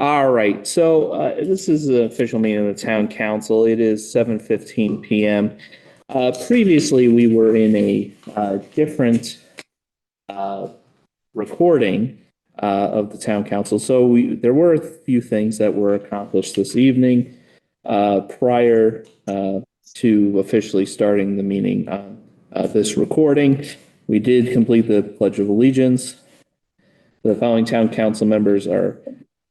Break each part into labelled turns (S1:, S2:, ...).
S1: All right, so this is the official meeting of the town council. It is 7:15 p.m. Previously, we were in a different recording of the town council. So there were a few things that were accomplished this evening prior to officially starting the meeting on this recording. We did complete the Pledge of Allegiance. The following town council members are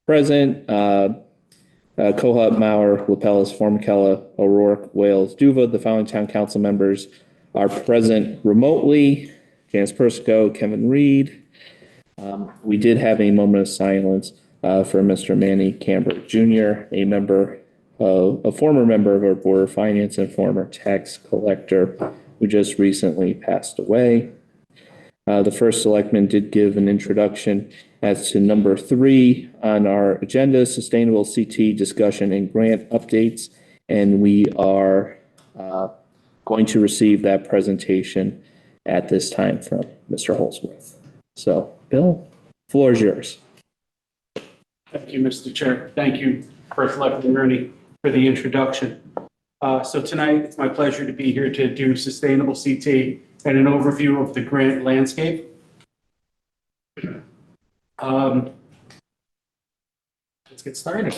S1: present: Kohat, Maurer, Lapellis, Formicella, O'Rourke, Wales, Duva. The following town council members are present remotely: Janice Persico, Kevin Reed. We did have a moment of silence for Mr. Manny Camber Jr., a former member of our Board of Finance and former tax collector who just recently passed away. The first selectman did give an introduction as to number 3 on our agenda, sustainable CT discussion and grant updates. And we are going to receive that presentation at this time from Mr. Holsworth. So, Bill, the floor is yours.
S2: Thank you, Mr. Chair. Thank you, First Selectman Rooney, for the introduction. So tonight, it's my pleasure to be here to do sustainable CT and an overview of the grant landscape. Let's get started.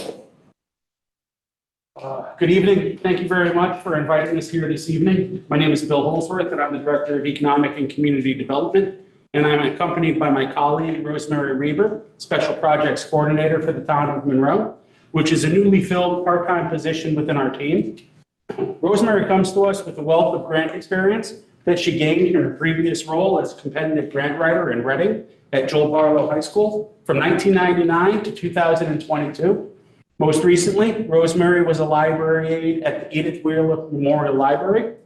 S2: Good evening. Thank you very much for inviting us here this evening. My name is Bill Holsworth, and I'm the Director of Economic and Community Development. And I'm accompanied by my colleague, Rosemary Reber, Special Projects Coordinator for the town of Monroe, which is a newly filled part-time position within our team. Rosemary comes to us with a wealth of grant experience that she gained in her previous role as a competitive grant writer in Reading at Joel Barlow High School from 1999 to 2022. Most recently, Rosemary was a library aide at the Edith Wheeler Memorial Library.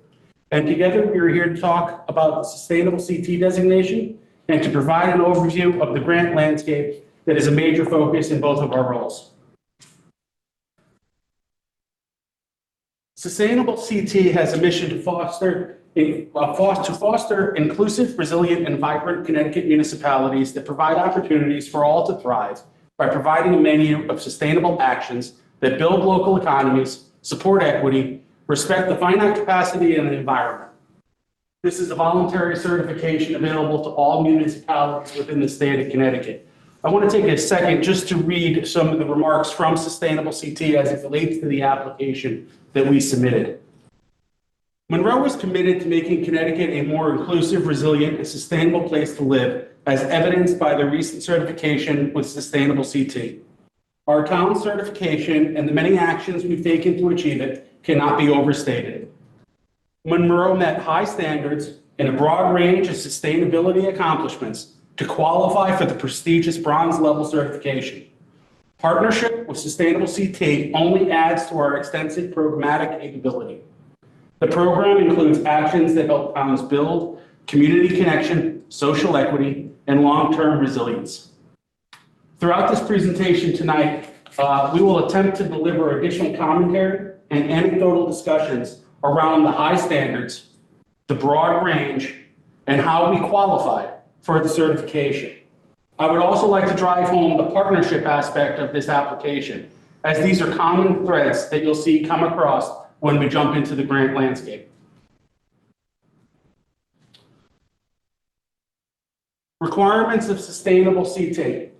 S2: And together we are here to talk about the sustainable CT designation and to provide an overview of the grant landscape that is a major focus in both of our roles. Sustainable CT has a mission to foster inclusive, resilient, and vibrant Connecticut municipalities that provide opportunities for all to thrive by providing a menu of sustainable actions that build local economies, support equity, respect the finite capacity and the environment. This is a voluntary certification available to all municipalities within the state of Connecticut. I want to take a second just to read some of the remarks from Sustainable CT as it relates to the application that we submitted. Monroe is committed to making Connecticut a more inclusive, resilient, and sustainable place to live, as evidenced by the recent certification with Sustainable CT. Our town certification and the many actions we've taken to achieve it cannot be overstated. Monroe met high standards in a broad range of sustainability accomplishments to qualify for the prestigious bronze level certification. Partnership with Sustainable CT only adds to our extensive programmatic capability. The program includes actions that help towns build community connection, social equity, and long-term resilience. Throughout this presentation tonight, we will attempt to deliver additional commentary and anecdotal discussions around the high standards, the broad range, and how we qualify for the certification. I would also like to drive home the partnership aspect of this application, as these are common threads that you'll see come across when we jump into the grant landscape. Requirements of Sustainable CT.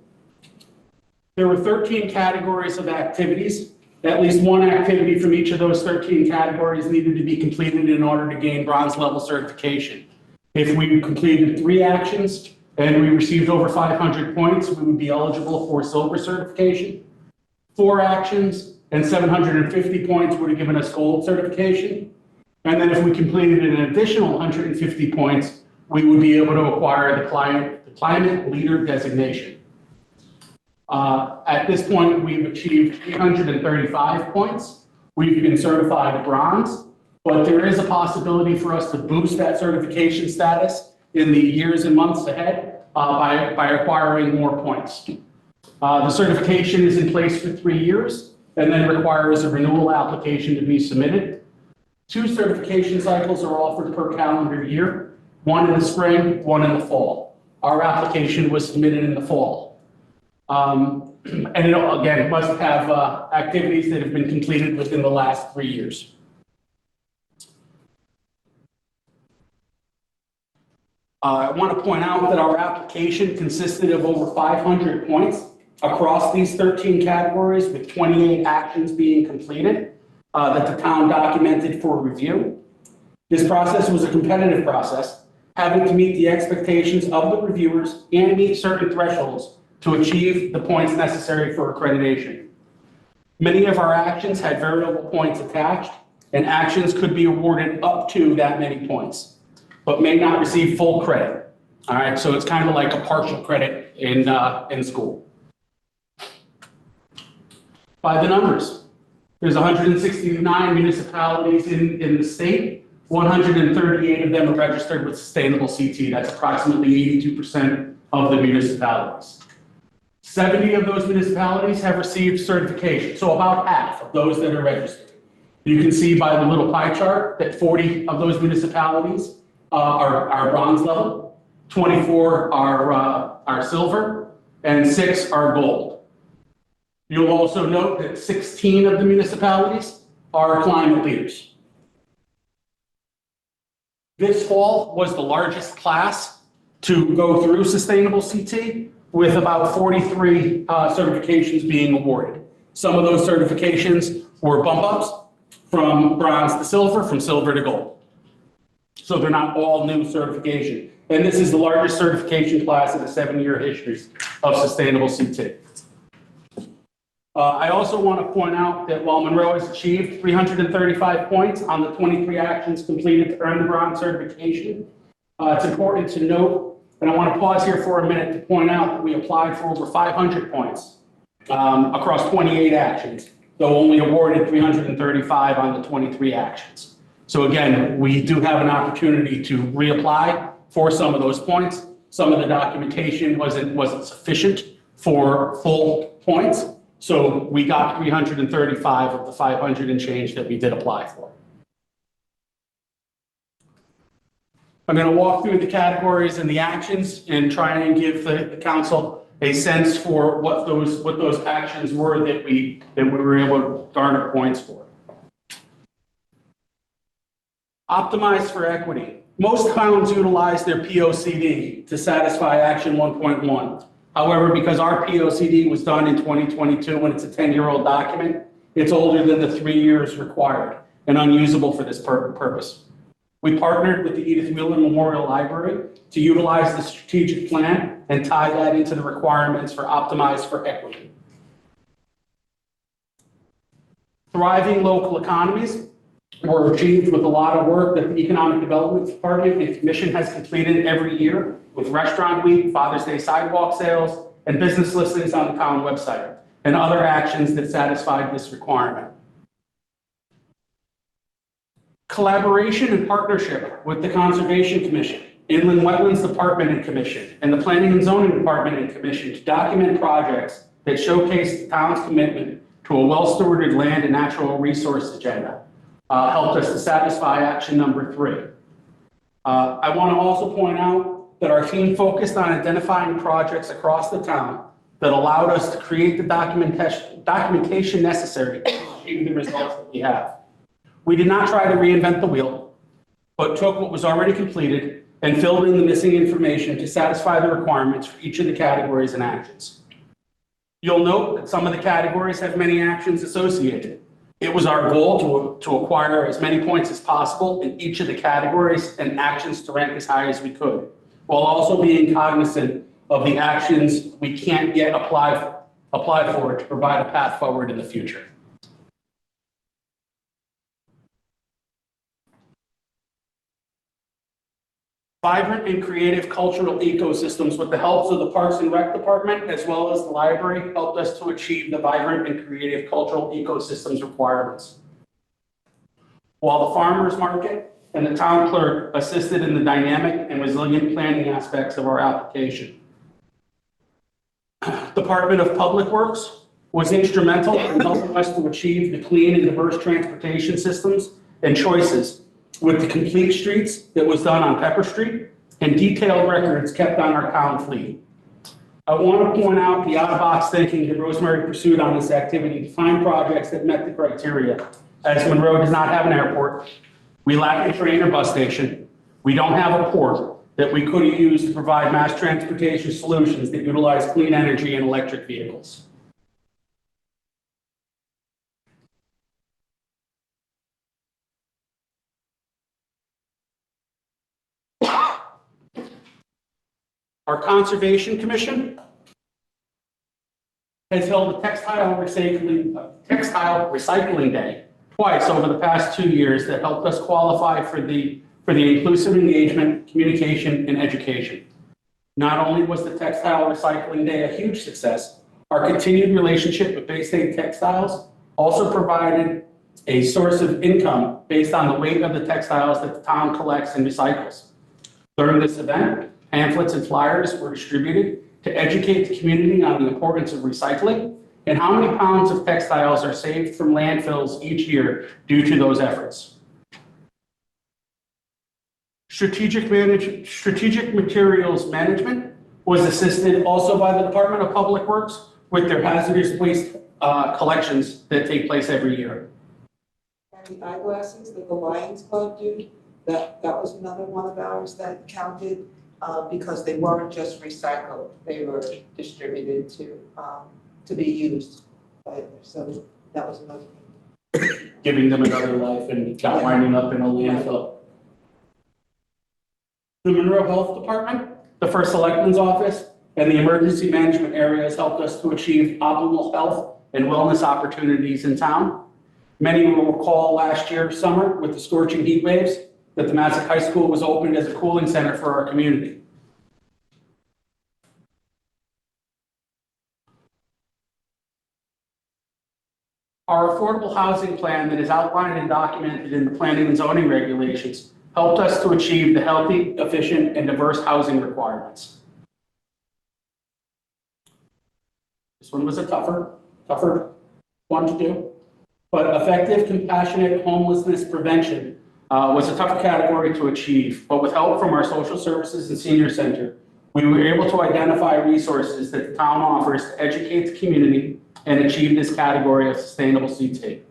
S2: There were 13 categories of activities. At least one activity from each of those 13 categories needed to be completed in order to gain bronze level certification. If we completed 3 actions and we received over 500 points, we would be eligible for silver certification. 4 actions and 750 points would have given us gold certification. And then if we completed an additional 150 points, we would be able to acquire the climate leader designation. At this point, we've achieved 335 points. We've been certified bronze, but there is a possibility for us to boost that certification status in the years and months ahead by acquiring more points. The certification is in place for 3 years and then requires a renewal application to be submitted. 2 certification cycles are offered per calendar year, one in the spring, one in the fall. Our application was submitted in the fall. And it, again, must have activities that have been completed within the last 3 years. I want to point out that our application consisted of over 500 points across these 13 categories, with 28 actions being completed that the town documented for review. This process was a competitive process, having to meet the expectations of the reviewers and meet certain thresholds to achieve the points necessary for accreditation. Many of our actions had variable points attached, and actions could be awarded up to that many points, but may not receive full credit. All right, so it's kind of like a partial credit in school. By the numbers, there's 169 municipalities in the state. 138 of them are registered with sustainable CT. That's approximately 82% of the municipalities. 70 of those municipalities have received certification, so about half of those that are registered. You can see by the little pie chart that 40 of those municipalities are bronze level, 24 are silver, and 6 are gold. You'll also note that 16 of the municipalities are climate leaders. This fall was the largest class to go through sustainable CT, with about 43 certifications being awarded. Some of those certifications were bump ups from bronze to silver, from silver to gold. So they're not all new certification. And this is the largest certification class in the 7-year history of sustainable CT. I also want to point out that while Monroe has achieved 335 points on the 23 actions completed to earn the bronze certification, it's important to note, and I want to pause here for a minute to point out that we applied for over 500 points across 28 actions, though only awarded 335 on the 23 actions. So again, we do have an opportunity to reapply for some of those points. Some of the documentation wasn't sufficient for full points. So we got 335 of the 500 and change that we did apply for. I'm going to walk through the categories and the actions and try and give the council a sense for what those actions were that we were able to garner points for. Optimize for equity. Most towns utilize their POCD to satisfy action 1.1. However, because our POCD was done in 2022 and it's a 10-year-old document, it's older than the 3 years required and unusable for this purpose. We partnered with the Edith Wheeler Memorial Library to utilize the strategic plan and tie that into the requirements for Optimize for Equity. Thriving local economies were achieved with a lot of work that the Economic Development Department and Commission has completed every year with Restaurant Week, Father's Day sidewalk sales, and business listings on the town website, and other actions that satisfied this requirement. Collaboration and partnership with the Conservation Commission, Inland Wetlands Department and Commission, and the Planning and Zoning Department and Commission to document projects that showcase the town's commitment to a well-stewarded land and natural resource agenda helped us to satisfy action number 3. I want to also point out that our team focused on identifying projects across the town that allowed us to create the documentation necessary to achieve the results that we have. We did not try to reinvent the wheel, but took what was already completed and filled in the missing information to satisfy the requirements for each of the categories and actions. You'll note that some of the categories have many actions associated. It was our goal to acquire as many points as possible in each of the categories and actions to rank as high as we could, while also being cognizant of the actions we can't yet apply for to provide a path forward in the future. Vibrant and creative cultural ecosystems with the help of the Parks and Rec Department as well as the library helped us to achieve the vibrant and creative cultural ecosystems requirements. While the farmers market and the town clerk assisted in the dynamic and resilient planning aspects of our application. Department of Public Works was instrumental in helping us to achieve the clean and diverse transportation systems and choices with the complete streets that was done on Pepper Street and detailed records kept on our town fleet. I want to point out the out-of-box thinking that Rosemary pursued on this activity to find projects that met the criteria. As Monroe does not have an airport, we lack a train or bus station, we don't have a port that we could use to provide mass transportation solutions that utilize clean energy and electric vehicles. Our Conservation Commission has held a textile recycling day twice over the past 2 years that helped us qualify for the inclusive engagement, communication, and education. Not only was the Textile Recycling Day a huge success, our continued relationship with Bay State Textiles also provided a source of income based on the weight of the textiles that the town collects and recycles. During this event, pamphlets and flyers were distributed to educate the community on the importance of recycling and how many pounds of textiles are saved from landfills each year due to those efforts. Strategic materials management was assisted also by the Department of Public Works with their hazardous waste collections that take place every year.
S3: And the eyeglasses that the Lions Club do, that was another one of ours that counted because they weren't just recycled; they were distributed to be used. So that was another thing.
S2: Giving them another life and not winding up in a landfill. The Monroe Health Department, the First Selectman's Office, and the emergency management areas helped us to achieve optimal health and wellness opportunities in town. Many will recall last year summer with the scorching heat waves that the Massac High School was opened as a cooling center for our community. Our affordable housing plan that is outlined and documented in the planning and zoning regulations helped us to achieve the healthy, efficient, and diverse housing requirements. This one was a tougher one to do, but effective, compassionate homelessness prevention was a tougher category to achieve, but with help from our social services and senior center, we were able to identify resources that the town offers to educate the community and achieve this category of sustainable CT.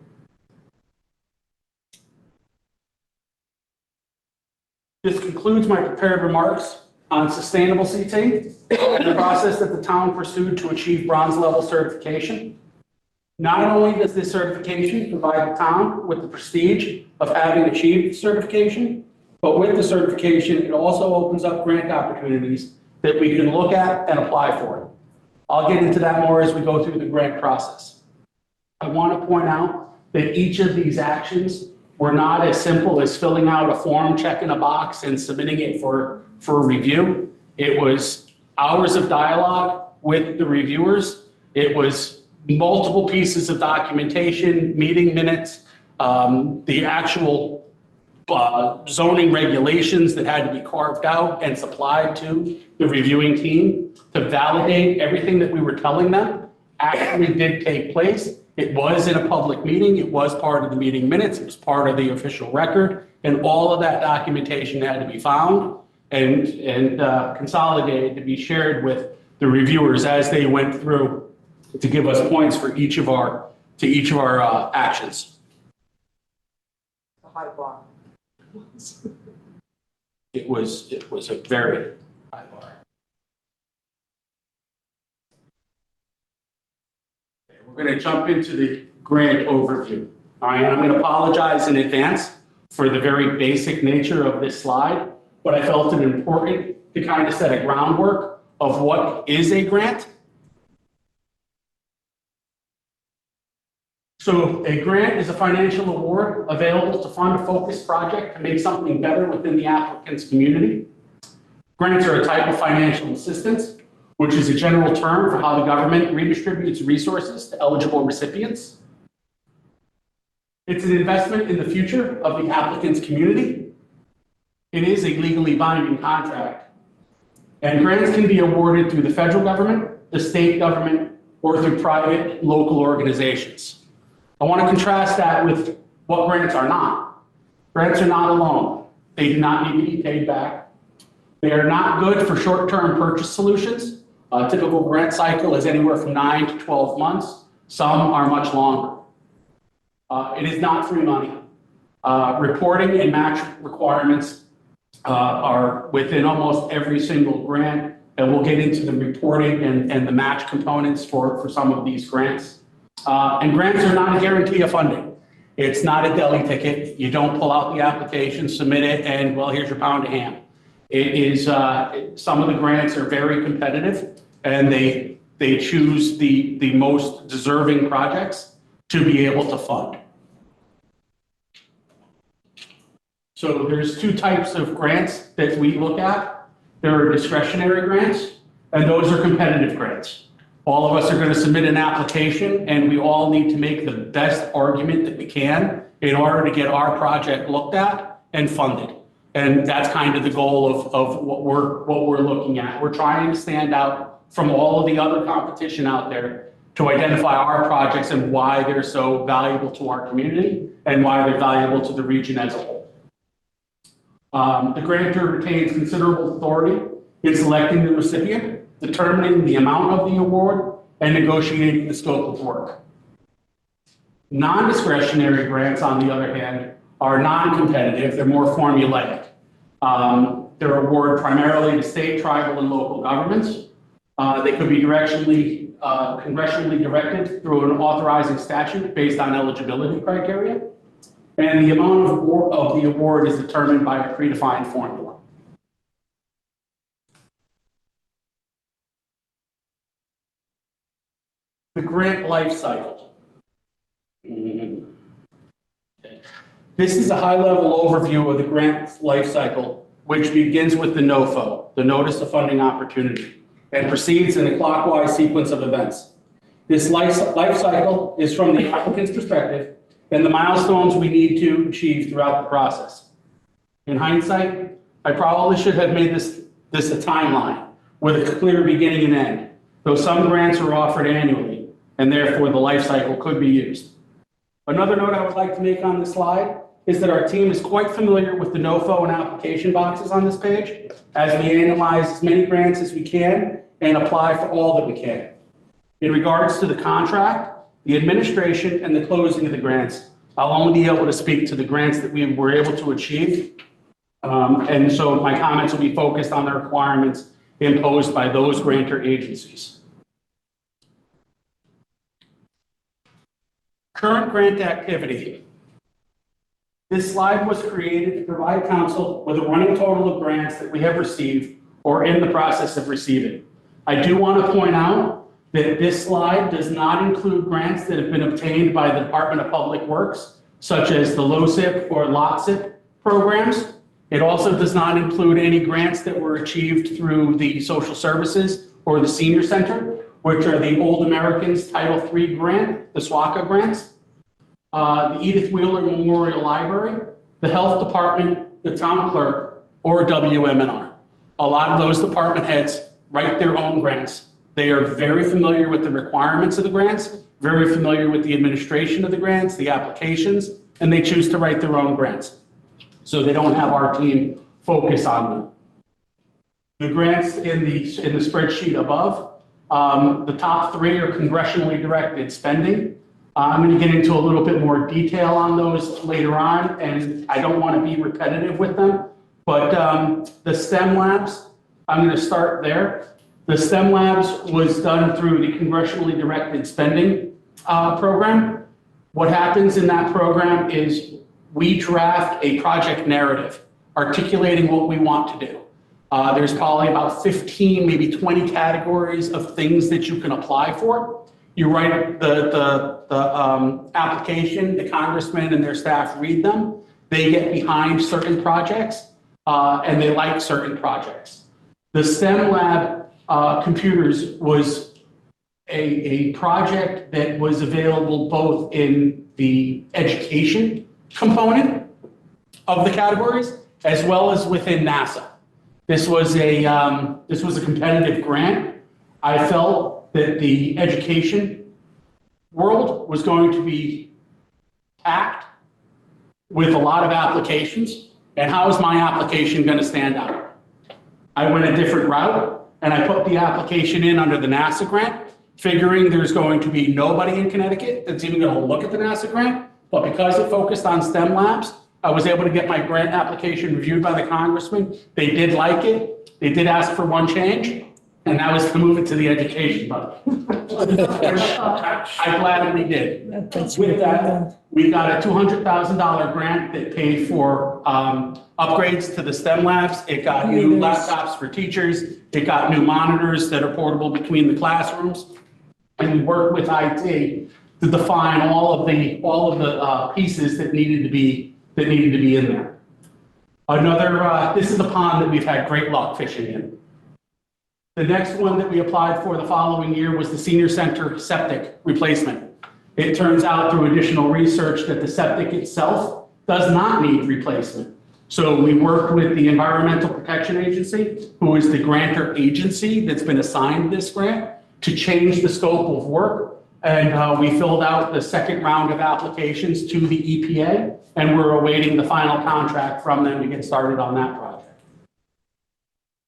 S2: This concludes my prepared remarks on sustainable CT and the process that the town pursued to achieve bronze level certification. Not only does this certification provide the town with the prestige of having achieved certification, but with the certification, it also opens up grant opportunities that we can look at and apply for. I'll get into that more as we go through the grant process. I want to point out that each of these actions were not as simple as filling out a form, checking a box, and submitting it for review. It was hours of dialogue with the reviewers. It was multiple pieces of documentation, meeting minutes, the actual zoning regulations that had to be carved out and supplied to the reviewing team to validate everything that we were telling them actually did take place. It was in a public meeting. It was part of the meeting minutes. It was part of the official record. And all of that documentation had to be found and consolidated to be shared with the reviewers as they went through to give us points for each of our actions.
S3: A high bar.
S2: It was a very high bar. We're going to jump into the grant overview. All right, I'm going to apologize in advance for the very basic nature of this slide, but I felt it important to kind of set a groundwork of what is a grant. So a grant is a financial award available to fund a focused project to make something better within the applicant's community. Grants are a type of financial assistance, which is a general term for how the government redistributes resources to eligible recipients. It's an investment in the future of the applicant's community. It is a legally binding contract. And grants can be awarded through the federal government, the state government, or through private local organizations. I want to contrast that with what grants are not. Grants are not a loan. They do not need to be paid back. They are not good for short-term purchase solutions A typical grant cycle is anywhere from 9 to 12 months. Some are much longer. It is not free money. Reporting and match requirements are within almost every single grant, and we'll get into the reporting and the match components for some of these grants. And grants are not a guarantee of funding. It's not a deli ticket. You don't pull out the application, submit it, and well, here's your pound of ham. It is, some of the grants are very competitive, and they choose the most deserving projects to be able to fund. So there's two types of grants that we look at. There are discretionary grants, and those are competitive grants. All of us are going to submit an application, and we all need to make the best argument that we can in order to get our project looked at and funded. And that's kind of the goal of what we're looking at. We're trying to stand out from all of the other competition out there to identify our projects and why they're so valuable to our community and why they're valuable to the region as a whole. The grantor retains considerable authority in selecting the recipient, determining the amount of the award, and negotiating the scope of work. Non-discretionary grants, on the other hand, are non-competitive. They're more formulaic. They're awarded primarily to state, tribal, and local governments. They could be congressionally directed through an authorizing statute based on eligibility criteria. And the amount of the award is determined by a predefined formula. The grant life cycle. This is a high-level overview of the grant life cycle, which begins with the NOFO, the Notice of Funding Opportunity, and proceeds in a clockwise sequence of events. This life cycle is from the applicant's perspective and the milestones we need to achieve throughout the process. In hindsight, I probably should have made this a timeline with a clear beginning and end, though some grants are offered annually, and therefore the life cycle could be used. Another note I would like to make on this slide is that our team is quite familiar with the NOFO and application boxes on this page, as we analyze as many grants as we can and apply for all that we can. In regards to the contract, the administration, and the closing of the grants, I'll only be able to speak to the grants that we were able to achieve. And so my comments will be focused on the requirements imposed by those grantor agencies. Current grant activity. This slide was created to provide council with a running total of grants that we have received or in the process of receiving. I do want to point out that this slide does not include grants that have been obtained by the Department of Public Works, such as the LoSIP or LOTSIP programs. It also does not include any grants that were achieved through the social services or the senior center, which are the Old Americans Title III grant, the SWACA grants, the Edith Wheeler Memorial Library, the Health Department, the Town Clerk, or WMNR. A lot of those department heads write their own grants. They are very familiar with the requirements of the grants, very familiar with the administration of the grants, the applications, and they choose to write their own grants. So they don't have our team focus on them. The grants in the spreadsheet above, the top three are congressionally directed spending. I'm going to get into a little bit more detail on those later on, and I don't want to be repetitive with them, but the STEM labs, I'm going to start there. The STEM Labs was done through the Congressionally Directed Spending program. What happens in that program is we draft a project narrative articulating what we want to do. There's probably about 15, maybe 20 categories of things that you can apply for. You write the application, the congressman and their staff read them. They get behind certain projects and they like certain projects. The STEM Lab computers was a project that was available both in the education component of the categories as well as within NASA. This was a competitive grant. I felt that the education world was going to be packed with a lot of applications, and how is my application going to stand out? I went a different route, and I put the application in under the NASA grant, figuring there's going to be nobody in Connecticut that's even going to look at the NASA grant. But because it focused on STEM labs, I was able to get my grant application reviewed by the congressman. They did like it. They did ask for one change, and that was to move it to the education budget. I gladly did. With that, we got a $200,000 grant that paid for upgrades to the STEM labs. It got new laptops for teachers. It got new monitors that are portable between the classrooms. And we worked with IT to define all of the pieces that needed to be in there. This is the pond that we've had great luck fishing in. The next one that we applied for the following year was the senior center septic replacement. It turns out through additional research that the septic itself does not need replacement. So we worked with the Environmental Protection Agency, who is the grantor agency that's been assigned this grant, to change the scope of work. And we filled out the second round of applications to the EPA, and we're awaiting the final contract from them to get started on that project.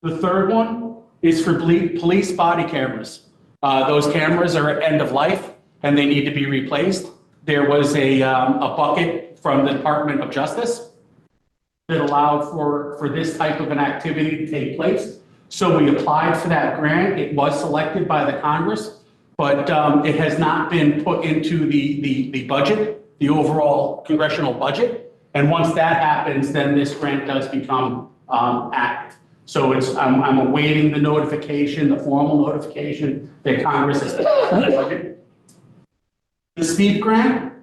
S2: The third one is for police body cameras. Those cameras are at end of life and they need to be replaced. There was a bucket from the Department of Justice that allowed for this type of an activity to take place. So we applied for that grant. It was selected by the Congress, but it has not been put into the budget, the overall congressional budget. And once that happens, then this grant does become active. So I'm awaiting the notification, the formal notification that Congress has put on the budget. The STEEP grant,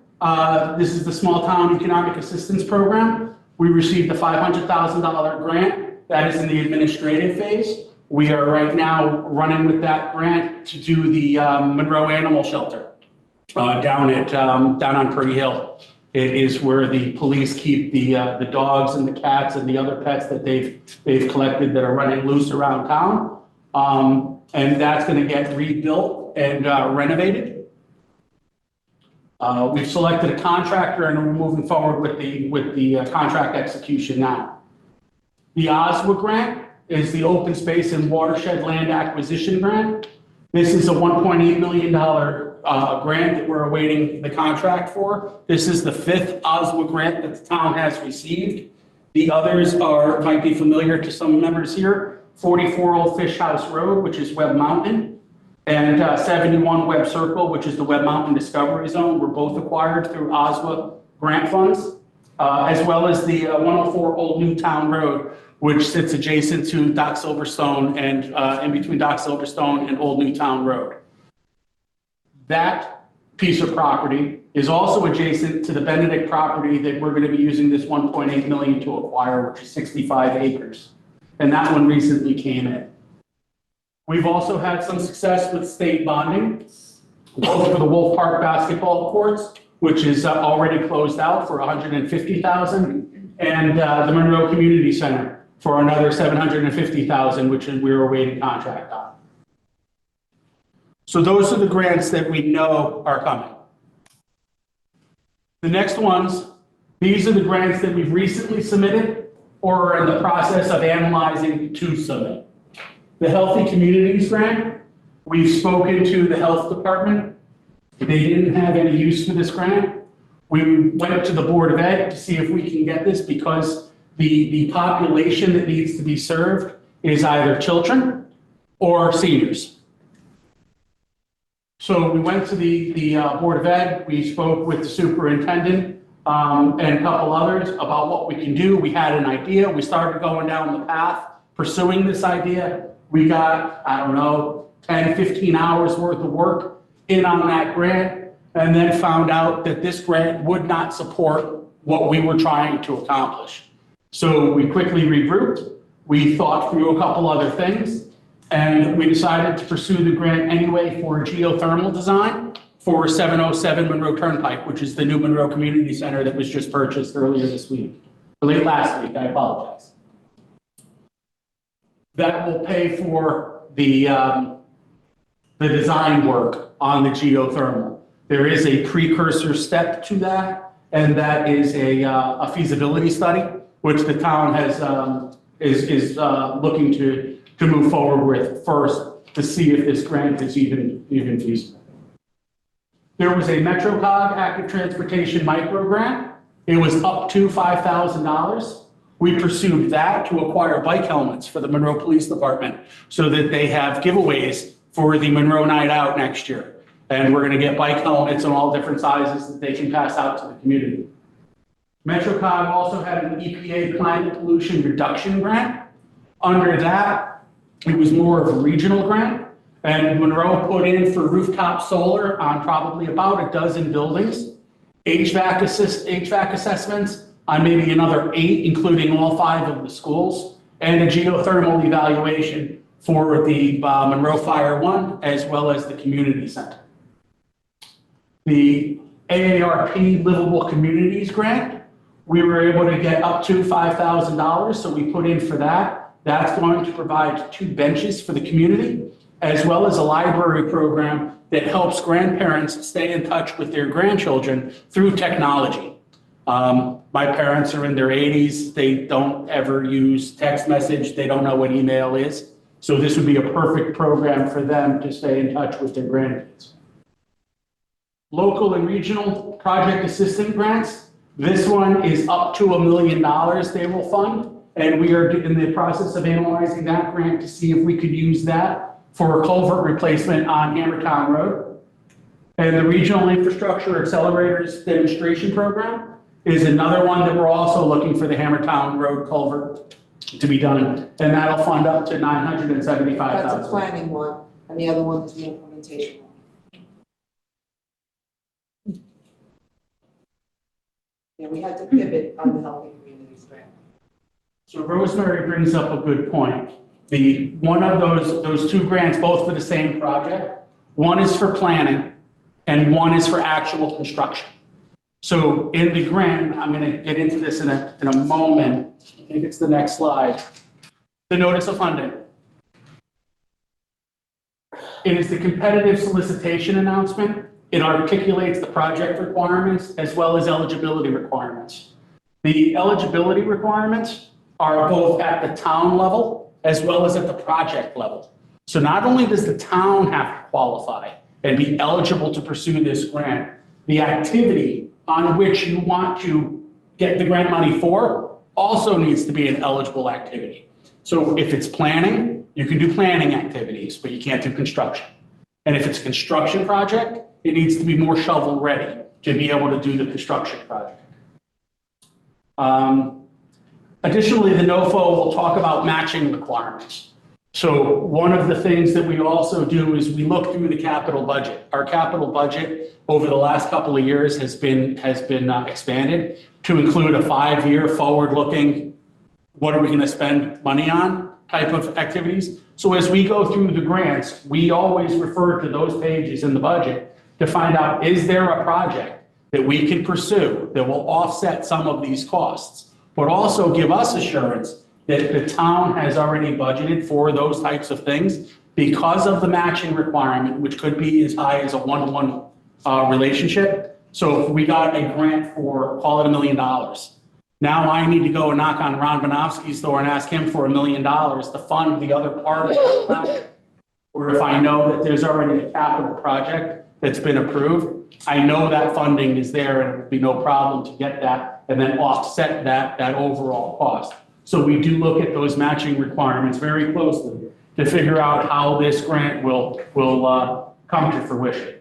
S2: this is the Small Town Economic Assistance Program. We received a $500,000 grant. That is in the administrative phase. We are right now running with that grant to do the Monroe Animal Shelter down on Pretty Hill. It is where the police keep the dogs and the cats and the other pets that they've collected that are running loose around town. And that's going to get rebuilt and renovated. We've selected a contractor and we're moving forward with the contract execution now. The OSWA grant is the Open Space and Watershed Land Acquisition Grant. This is a $1.8 million grant that we're awaiting the contract for. This is the 5th OSWA grant that the town has received. The others might be familiar to some members here. 44 Old Fish House Road, which is Webb Mountain, and 71 Webb Circle, which is the Webb Mountain Discovery Zone, were both acquired through OSWA grant funds, as well as the 104 Old Newtown Road, which sits adjacent to Dock Silverstone and in between Dock Silverstone and Old Newtown Road. That piece of property is also adjacent to the Benedict property that we're going to be using this $1.8 million to acquire, which is 65 acres. And that one recently came in. We've also had some success with state bonding, both for the Wolf Park basketball courts, which is already closed out for $150,000, and the Monroe Community Center for another $750,000, which we're awaiting contract on. So those are the grants that we know are coming. The next ones, these are the grants that we've recently submitted or are in the process of analyzing to submit. The Healthy Communities Grant, we've spoken to the health department. They didn't have any use for this grant. We went to the Board of Ed to see if we can get this because the population that needs to be served is either children or seniors. So we went to the Board of Ed, we spoke with the superintendent and a couple others about what we can do. We had an idea, we started going down the path, pursuing this idea. We got, I don't know, 10, 15 hours worth of work in on that grant, and then found out that this grant would not support what we were trying to accomplish. So we quickly regrouped, we thought through a couple other things, and we decided to pursue the grant anyway for a geothermal design for 707 Monroe Turnpike, which is the new Monroe Community Center that was just purchased earlier this week, or late last week, I apologize. That will pay for the design work on the geothermal. There is a precursor step to that, and that is a feasibility study, which the town has is looking to to move forward with first to see if this grant is even feasible. There was a MetroCog Active Transportation Micro Grant. It was up to $5,000. We pursued that to acquire bike helmets for the Monroe Police Department so that they have giveaways for the Monroe Night Out next year. And we're going to get bike helmets in all different sizes that they can pass out to the community. MetroCog also had an EPA climate pollution reduction grant. Under that, it was more of a regional grant. And Monroe put in for rooftop solar on probably about a dozen buildings, HVAC assessments on maybe another 8, including all 5 of the schools, and a geothermal evaluation for the Monroe Fire 1, as well as the community center. The AARP Livable Communities Grant, we were able to get up to $5,000, so we put in for that. That's going to provide 2 benches for the community, as well as a library program that helps grandparents stay in touch with their grandchildren through technology. My parents are in their 80s. They don't ever use text message. They don't know what email is. So this would be a perfect program for them to stay in touch with their grandkids. Local and regional project assistant grants. This one is up to $1 million they will fund. And we are in the process of analyzing that grant to see if we could use that for a culvert replacement on Hammertown Road. And the Regional Infrastructure Accelerators Demonstration Program is another one that we're also looking for the Hammertown Road culvert to be done. And that'll fund up to $975,000.
S3: That's a planning one, and the other one is the implementation one. Yeah, we had to pivot on the Healthy Communities grant.
S2: So Rosemary brings up a good point. One of those 2 grants, both for the same project, one is for planning and one is for actual construction. So in the grant, I'm going to get into this in a moment. I think it's the next slide. The notice of funding. It is the competitive solicitation announcement. It articulates the project requirements as well as eligibility requirements. The eligibility requirements are both at the town level as well as at the project level. So not only does the town have to qualify and be eligible to pursue this grant, the activity on which you want to get the grant money for also needs to be an eligible activity. So if it's planning, you can do planning activities, but you can't do construction. And if it's a construction project, it needs to be more shovel ready to be able to do the construction project. Additionally, the NOFO will talk about matching requirements. So one of the things that we also do is we look through the capital budget. Our capital budget over the last couple of years has been expanded to include a 5-year forward-looking, what are we going to spend money on type of activities. So as we go through the grants, we always refer to those pages in the budget to find out, is there a project that we can pursue that will offset some of these costs, but also give us assurance that the town has already budgeted for those types of things because of the matching requirement, which could be as high as a 1-to-1 relationship. So if we got a grant for, call it $1 million, now I need to go and knock on Ron Bonovsky's door and ask him for $1 million to fund the other part of the project. Or if I know that there's already a capital project that's been approved, I know that funding is there and it would be no problem to get that and then offset that overall cost. So we do look at those matching requirements very closely to figure out how this grant will come to fruition.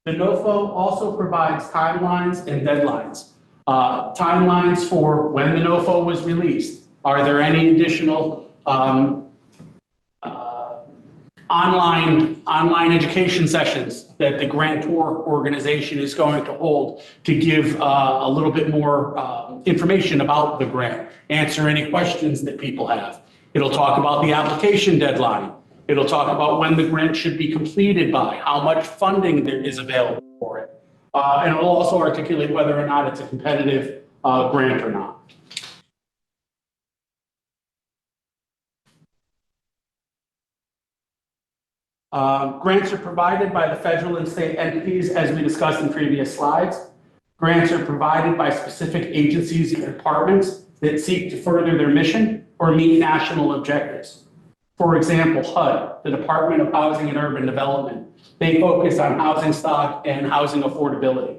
S2: The NOFO also provides timelines and deadlines. Timelines for when the NOFO was released. Are there any additional online education sessions that the grantor organization is going to hold to give a little bit more information about the grant, answer any questions that people have. It'll talk about the application deadline. It'll talk about when the grant should be completed by, how much funding there is available for it. And it'll also articulate whether or not it's a competitive grant or not. Grants are provided by the federal and state entities, as we discussed in previous slides. Grants are provided by specific agencies and departments that seek to further their mission or meet national objectives. For example, HUD, the Department of Housing and Urban Development, they focus on housing stock and housing affordability.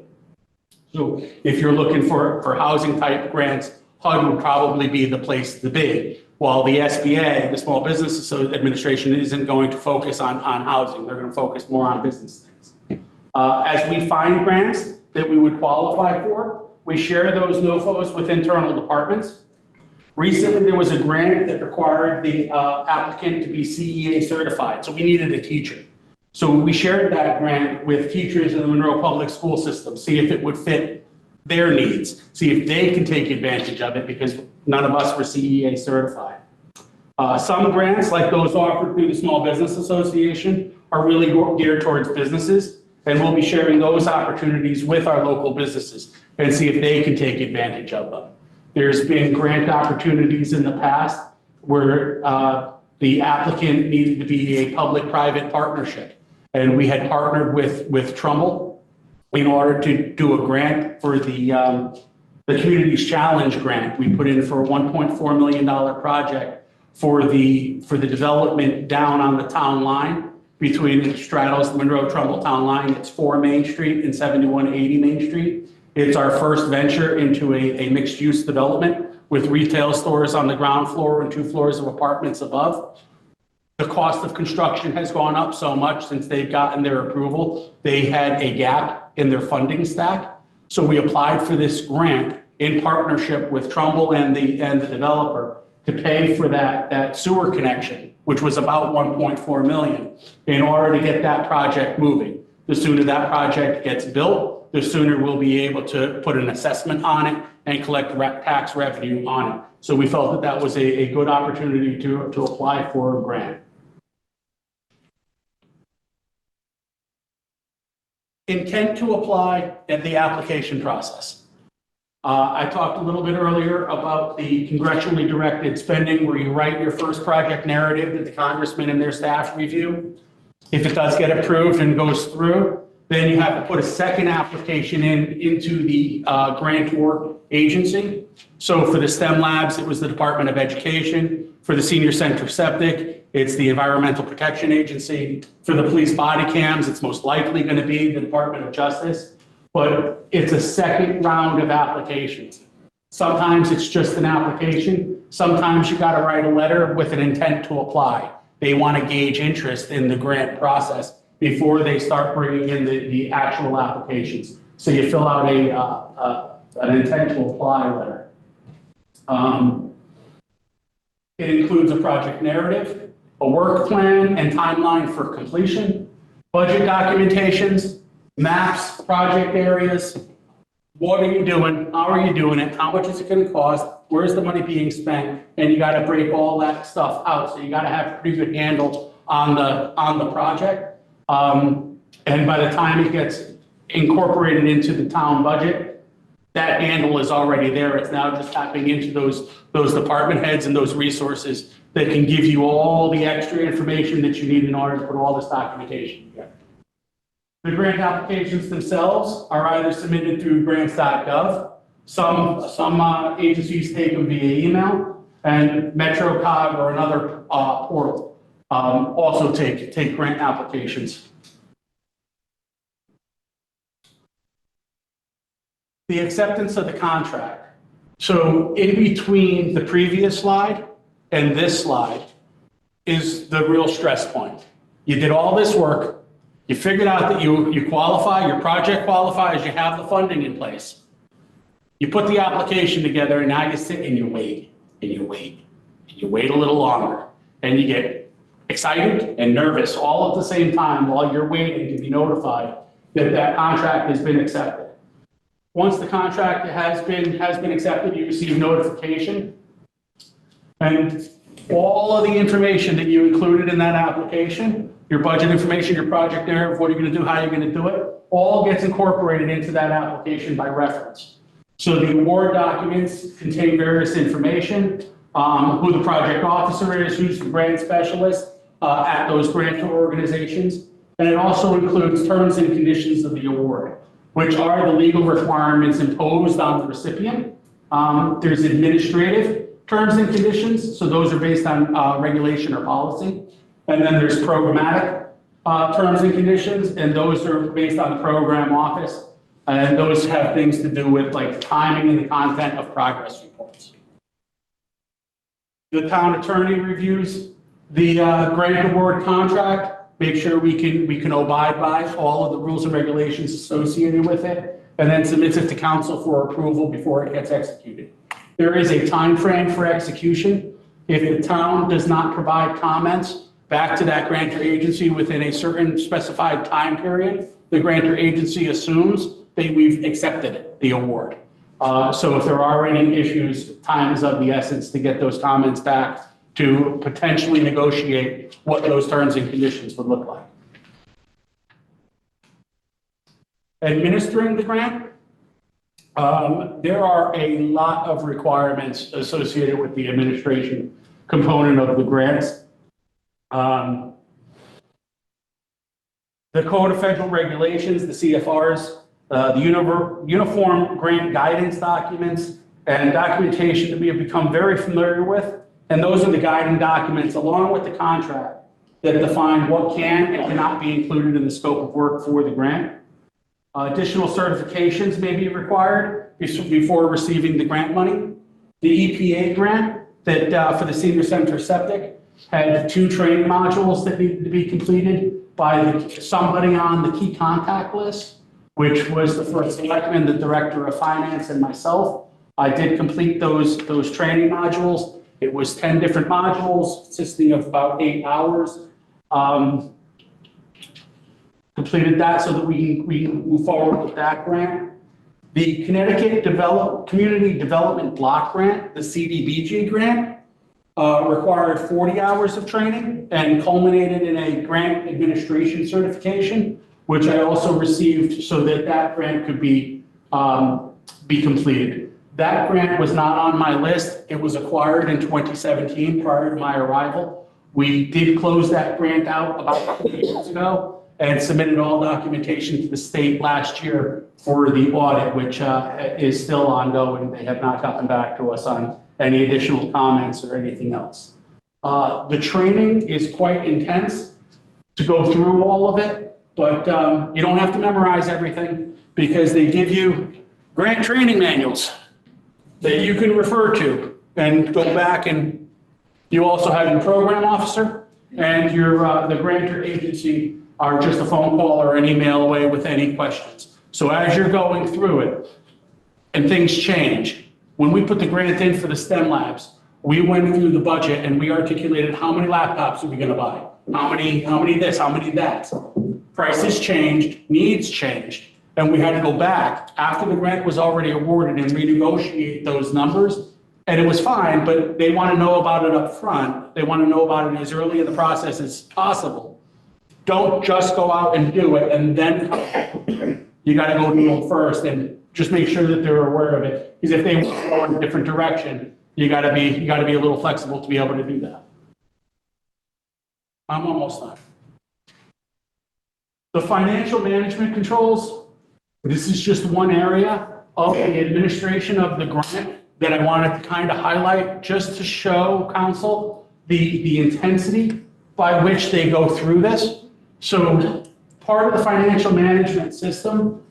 S2: So if you're looking for housing type grants, HUD would probably be the place to be. While the SBA, the Small Business Administration, isn't going to focus on housing. They're going to focus more on business things. As we find grants that we would qualify for, we share those NOFOs with internal departments. Recently, there was a grant that required the applicant to be CEA certified, so we needed a teacher. So we shared that grant with teachers in the Monroe Public School System, see if it would fit their needs, see if they can take advantage of it, because none of us were CEA certified. Some grants, like those offered through the Small Business Association, are really geared towards businesses, and we'll be sharing those opportunities with our local businesses and see if they can take advantage of them. There's been grant opportunities in the past where the applicant needed to be a public-private partnership, and we had partnered with Trumbull in order to do a grant for the Communities Challenge grant. We put in for a $1.4 million project for the development down on the town line between straddles the Monroe Trumbull town line. It's 4 Main Street and 7180 Main Street. It's our first venture into a mixed-use development with retail stores on the ground floor and 2 floors of apartments above. The cost of construction has gone up so much since they've gotten their approval. They had a gap in their funding stack. So we applied for this grant in partnership with Trumbull and the developer to pay for that sewer connection, which was about $1.4 million, in order to get that project moving. The sooner that project gets built, the sooner we'll be able to put an assessment on it and collect tax revenue on it. So we felt that that was a good opportunity to apply for a grant. Intent to apply and the application process. I talked a little bit earlier about the congressionally directed spending, where you write your first project narrative that the congressman and their staff review. If it does get approved and goes through, then you have to put a second application into the grantor agency. So for the STEM labs, it was the Department of Education. For the Senior Center Septic, it's the Environmental Protection Agency. For the police body cams, it's most likely going to be the Department of Justice. But it's a second round of applications. Sometimes it's just an application. Sometimes you got to write a letter with an intent to apply. They want to gauge interest in the grant process before they start bringing in the actual applications. So you fill out an intent to apply letter. It includes a project narrative, a work plan and timeline for completion, budget documentations, maps, project areas. What are you doing? How are you doing it? How much is it going to cost? Where's the money being spent? And you got to break all that stuff out. So you got to have a pretty good handle on the project. And by the time it gets incorporated into the town budget, that handle is already there. It's now just tapping into those department heads and those resources that can give you all the extra information that you need in order to put all this documentation together. The grant applications themselves are either submitted through grants.gov. Some agencies take them via email, and MetroCog or another portal also take grant applications. The acceptance of the contract. So in between the previous slide and this slide is the real stress point. You did all this work. You figured out that you qualify, your project qualifies, you have the funding in place. You put the application together, and now you sit and you wait, and you wait, and you wait a little longer, and you get excited and nervous all at the same time while you're waiting to be notified that contract has been accepted. Once the contract has been accepted, you receive notification, and all of the information that you included in that application, your budget information, your project narrative, what are you going to do, how are you going to do it, all gets incorporated into that application by reference. So the award documents contain various information, who the project officer is, who's the grant specialist at those grantor organizations, and it also includes terms and conditions of the award, which are the legal requirements imposed on the recipient. There's administrative, terms and conditions, so those are based on regulation or policy. And then there's programmatic terms and conditions, and those are based on the program office. And those have things to do with like timing and the content of progress reports. The town attorney reviews the grant award contract, make sure we can abide by all of the rules and regulations associated with it, and then submits it to council for approval before it gets executed. There is a time frame for execution. If the town does not provide comments back to that grantor agency within a certain specified time period, the grantor agency assumes that we've accepted it, the award. So if there are any issues, time is of the essence to get those comments back to potentially negotiate what those terms and conditions would look like. Administering the grant, there are a lot of requirements associated with the administration component of the grants. The Code of Federal Regulations, the CFRs, the Uniform Grant Guidance documents, and documentation that we have become very familiar with. And those are the guiding documents, along with the contract, that define what can and cannot be included in the scope of work for the grant. Additional certifications may be required before receiving the grant money. The EPA grant that for the senior center septic had 2 training modules that needed to be completed by somebody on the key contact list, which was the first selectman, the director of finance, and myself. I did complete those training modules. It was 10 different modules consisting of about 8 hours. Completed that so that we move forward with that grant. The Connecticut Community Development Block Grant, the CDBG grant, required 40 hours of training and culminated in a grant administration certification, which I also received so that that grant could be completed. That grant was not on my list. It was acquired in 2017 prior to my arrival. We did close that grant out about 2 years ago and submitted all documentation to the state last year for the audit, which is still ongoing. They have not gotten back to us on any additional comments or anything else. The training is quite intense to go through all of it, but you don't have to memorize everything because they give you grant training manuals that you can refer to and go back, and you also have your program officer and your the grantor agency are just a phone call or an email away with any questions. So as you're going through it and things change, when we put the grant in for the STEM labs, we went through the budget and we articulated how many laptops are we going to buy, how many this, how many that. Prices changed, needs changed, and we had to go back after the grant was already awarded and renegotiate those numbers. And it was fine, but they want to know about it up front. They want to know about it as early in the process as possible. Don't just go out and do it and then you got to go do it first and just make sure that they're aware of it. Because if they want to go in a different direction, you got to be a little flexible to be able to do that. I'm almost done. The financial management controls. This is just one area of the administration of the grant that I wanted to kind of highlight just to show council the intensity by which they go through this. So part of the financial management system,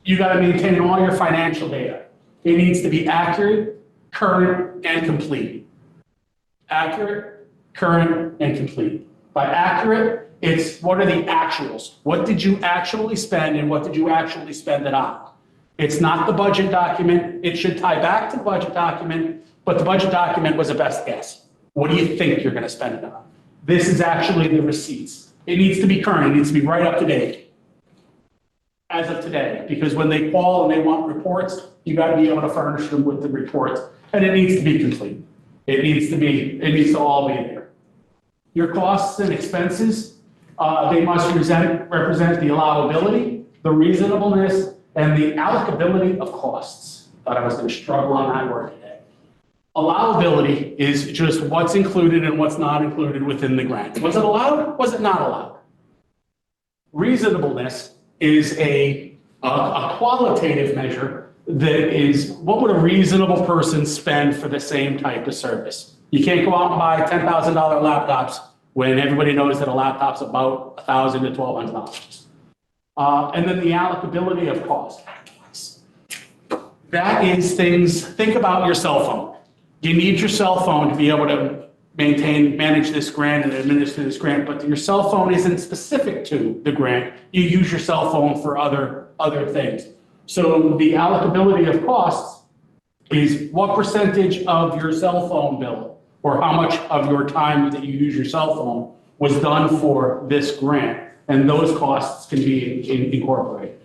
S2: you got to maintain all your financial data. It needs to be accurate, current, and complete. Accurate, current, and complete. By accurate, it's what are the actuals? What did you actually spend and what did you actually spend it on? It's not the budget document. It should tie back to the budget document, but the budget document was a best guess. What do you think you're going to spend it on? This is actually the receipts. It needs to be current. It needs to be right up to date as of today, because when they call and they want reports, you got to be able to furnish them with the reports, and it needs to be complete. It needs to all be there. Your costs and expenses, they must represent the allowability, the reasonableness, and the allocability of costs. Thought I was going to struggle on that word today. Allowability is just what's included and what's not included within the grant. Was it allowed? Was it not allowed? Reasonableness is a qualitative measure that is, what would a reasonable person spend for the same type of service? You can't go out and buy $10,000 laptops when everybody knows that a laptop's about $1,000 to $1,200. And then the allocability of cost. That is things, think about your cell phone. You need your cell phone to be able to manage this grant and administer this grant, but your cell phone isn't specific to the grant. You use your cell phone for other things. So the allocability of costs is what percentage of your cell phone bill or how much of your time that you use your cell phone was done for this grant, and those costs can be incorporated.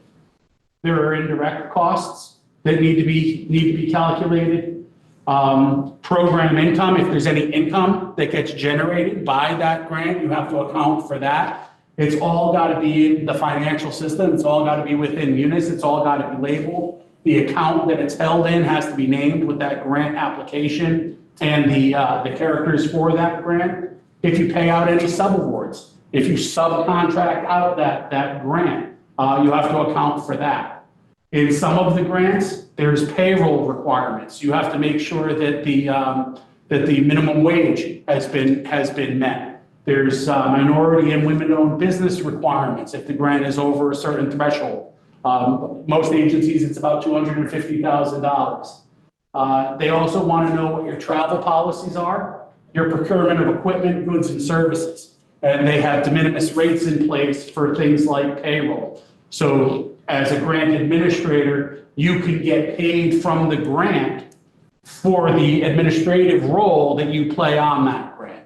S2: There are indirect costs that need to be calculated. Program income, if there's any income that gets generated by that grant, you have to account for that. It's all got to be in the financial system. It's all got to be within Munis. It's all got to be labeled. The account that it's held in has to be named with that grant application and the characters for that grant. If you pay out any subawards, if you subcontract out that grant, you have to account for that. In some of the grants, there's payroll requirements. You have to make sure that the minimum wage has been met. There's minority and women-owned business requirements if the grant is over a certain threshold. Most agencies, it's about $250,000. They also want to know what your travel policies are, your procurement of equipment, goods, and services. And they have de minimis rates in place for things like payroll. So as a grant administrator, you can get paid from the grant for the administrative role that you play on that grant.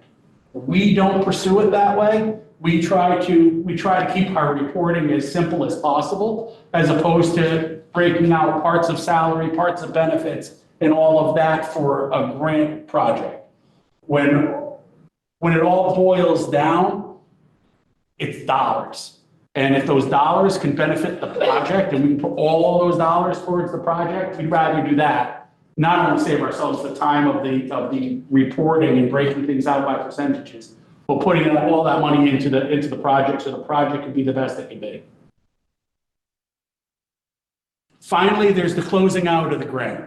S2: We don't pursue it that way. We try to keep our reporting as simple as possible, as opposed to breaking out parts of salary, parts of benefits, and all of that for a grant project. When it all boils down, it's dollars. And if those dollars can benefit the project and we can put all of those dollars towards the project, we'd rather do that. Not only save ourselves the time of the reporting and breaking things out by percentages, but putting all that money into the project so the project can be the best it can be. Finally, there's the closing out of the grant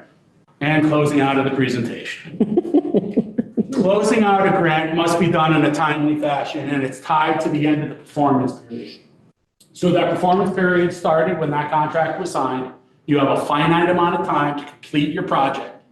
S2: and closing out of the presentation. Closing out a grant must be done in a timely fashion, and it's tied to the end of the performance period. So that performance period started when that contract was signed. You have a finite amount of time to complete your project.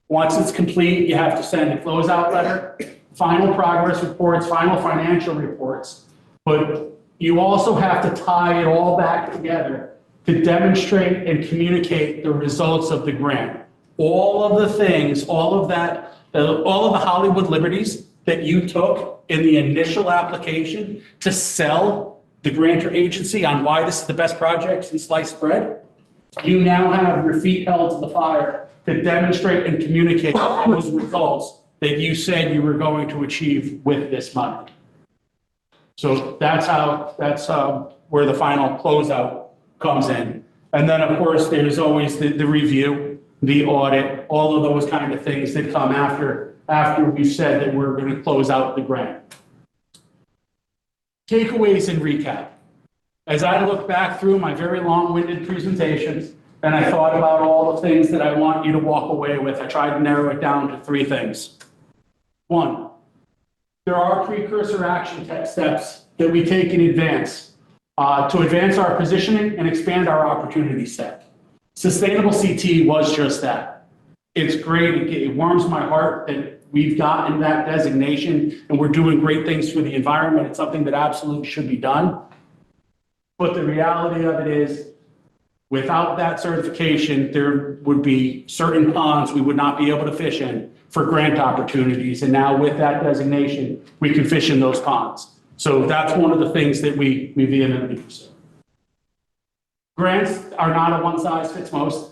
S2: Once it's complete, you have to send a closeout letter, final progress reports, final financial reports. But you also have to tie it all back together to demonstrate and communicate the results of the grant. All of the things, all of the Hollywood liberties that you took in the initial application to sell the grantor agency on why this is the best project since sliced bread, you now have your feet held to the fire to demonstrate and communicate those results that you said you were going to achieve with this money. So that's where the final closeout comes in. And then, of course, there's always the review, the audit, all of those kind of things that come after we've said that we're going to close out the grant. Takeaways and recap. As I look back through my very long-winded presentations, and I thought about all the things that I want you to walk away with, I tried to narrow it down to 3 things. 1, there are precursor action steps that we take in advance to advance our positioning and expand our opportunity set. Sustainable CT was just that. It's great. It warms my heart that we've gotten that designation and we're doing great things for the environment. It's something that absolutely should be done. But the reality of it is, without that certification, there would be certain ponds we would not be able to fish in for grant opportunities. And now with that designation, we can fish in those ponds. So that's one of the things that we vehemently pursue. Grants are not a one-size-fits-most.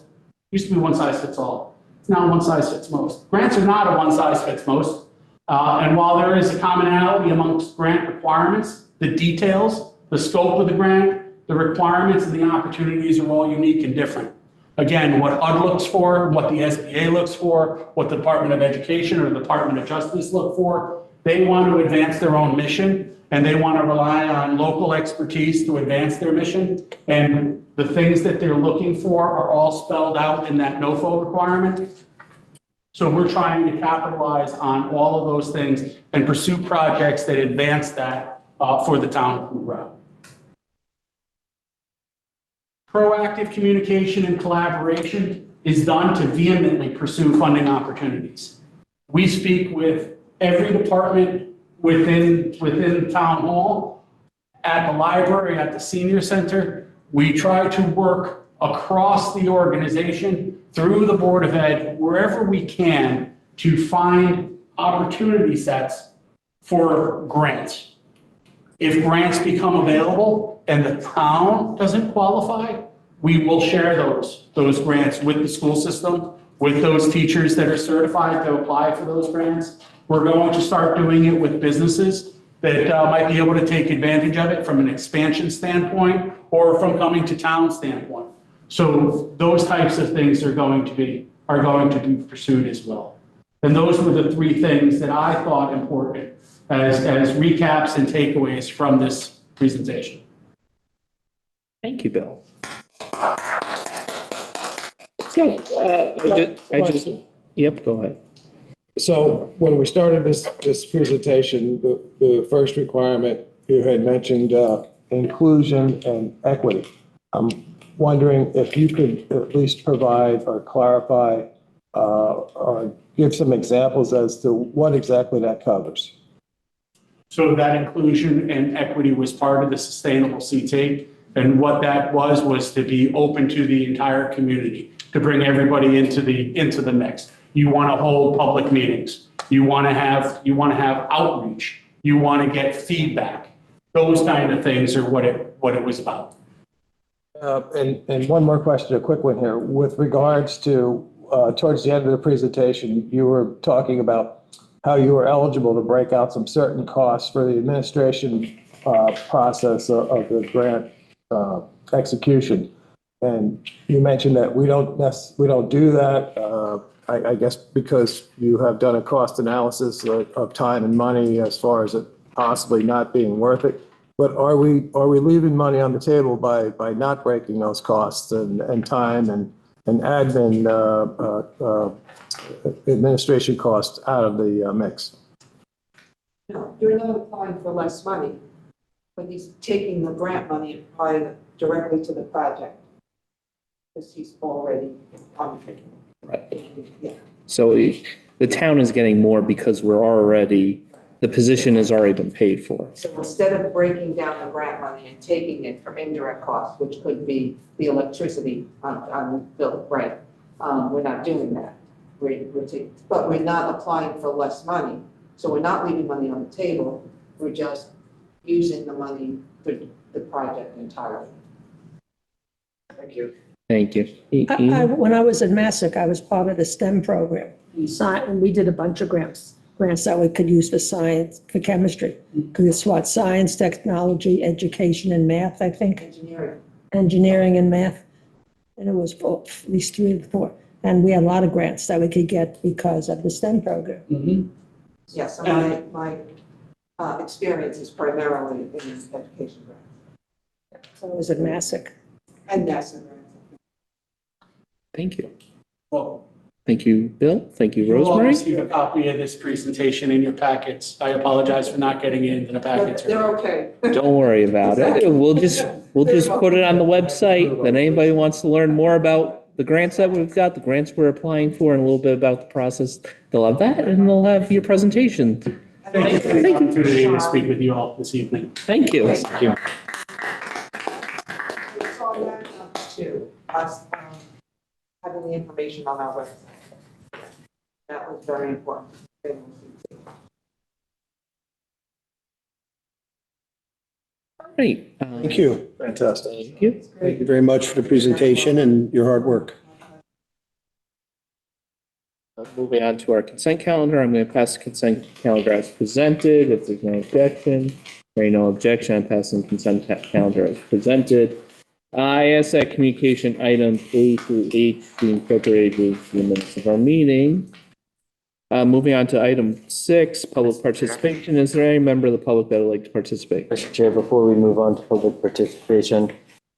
S2: Used to be one-size-fits-all. It's now one-size-fits-most. Grants are not a one-size-fits-most. And while there is a commonality amongst grant requirements, the details, the scope of the grant, the requirements and the opportunities are all unique and different. Again, what HUD looks for, what the SBA looks for, what the Department of Education or the Department of Justice look for, they want to advance their own mission and they want to rely on local expertise to advance their mission. And The things that they're looking for are all spelled out in that NOFO requirement. So we're trying to capitalize on all of those things and pursue projects that advance that for the town of Monroe. Proactive communication and collaboration is done to vehemently pursue funding opportunities. We speak with every department within town hall, at the library, at the senior center. We try to work across the organization, through the Board of Ed, wherever we can, to find opportunity sets for grants. If grants become available and the town doesn't qualify, we will share those grants with the school system, with those teachers that are certified to apply for those grants. We're going to start doing it with businesses that might be able to take advantage of it from an expansion standpoint or from coming to town standpoint. So those types of things are going to be pursued as well. And those were the three things that I thought important as recaps and takeaways from this presentation.
S1: Thank you, Bill. So, yep, go ahead.
S4: So when we started this presentation, the first requirement, you had mentioned inclusion and equity. I'm wondering if you could at least provide or clarify or give some examples as to what exactly that covers.
S2: So that inclusion and equity was part of the sustainable CT. And what that was to be open to the entire community, to bring everybody into the mix. You want to hold public meetings. You want to have outreach. You want to get feedback. Those kind of things are what it was about.
S4: And one more question, a quick one here. With regards to, towards the end of the presentation, you were talking about how you were eligible to break out some certain costs for the administration process of the grant execution. And you mentioned that we don't do that, I guess because you have done a cost analysis of time and money as far as it possibly not being worth it. But are we leaving money on the table by not breaking those costs and time and admin administration costs out of the mix?
S3: No, you're not applying for less money, but he's taking the grant money and applying it directly to the project. Because he's already on it.
S1: Right.
S3: Yeah.
S1: So the town is getting more because the position has already been paid for.
S3: So instead of breaking down the grant money and taking it from indirect costs, which could be the electricity on the bill, right? We're not doing that. But we're not applying for less money. So we're not leaving money on the table. We're just using the money for the project entirely.
S2: Thank you.
S1: Thank you.
S5: When I was in Massac, I was part of the STEM program. And we did a bunch of grants that we could use for science, for chemistry. Because it's what, science, technology, education, and math, I think. Engineering and math. And it was for at least 3 or 4. And we had a lot of grants that we could get because of the STEM program.
S2: Mm-hmm.
S3: Yeah, so my experience is primarily in education grants.
S5: So I was at Massac.
S3: And NASA grants.
S1: Thank you.
S2: Well,
S1: Thank you, Bill. Thank you,
S2: you will
S1: Rosemary.
S2: receive a copy of this presentation in your packets. I apologize for not getting it into the packets.
S3: They're okay.
S1: Don't worry about it. We'll just put it on the website. Then anybody who wants to learn more about the grants that we've got, the grants we're applying for, and a little bit about the process, they'll have that and they'll have your presentation.
S2: Thank you for the opportunity to speak with you all this evening.
S1: Thank you.
S2: Thank you.
S3: It's on that too, us having the information on our website. That was very important.
S1: Great.
S4: Thank you. Fantastic.
S1: Thank you.
S4: Thank you very much for the presentation and your hard work.
S1: Moving on to our consent calendar, I'm going to pass the consent calendar as presented. If there's no objection, there no objection, I'm passing the consent calendar as presented. I ask that communication items A through H be incorporated into the minutes of our meeting. Moving on to item 6, public participation. Is there any member of the public that would like to participate?
S6: Mr. Chair, before we move on to public participation,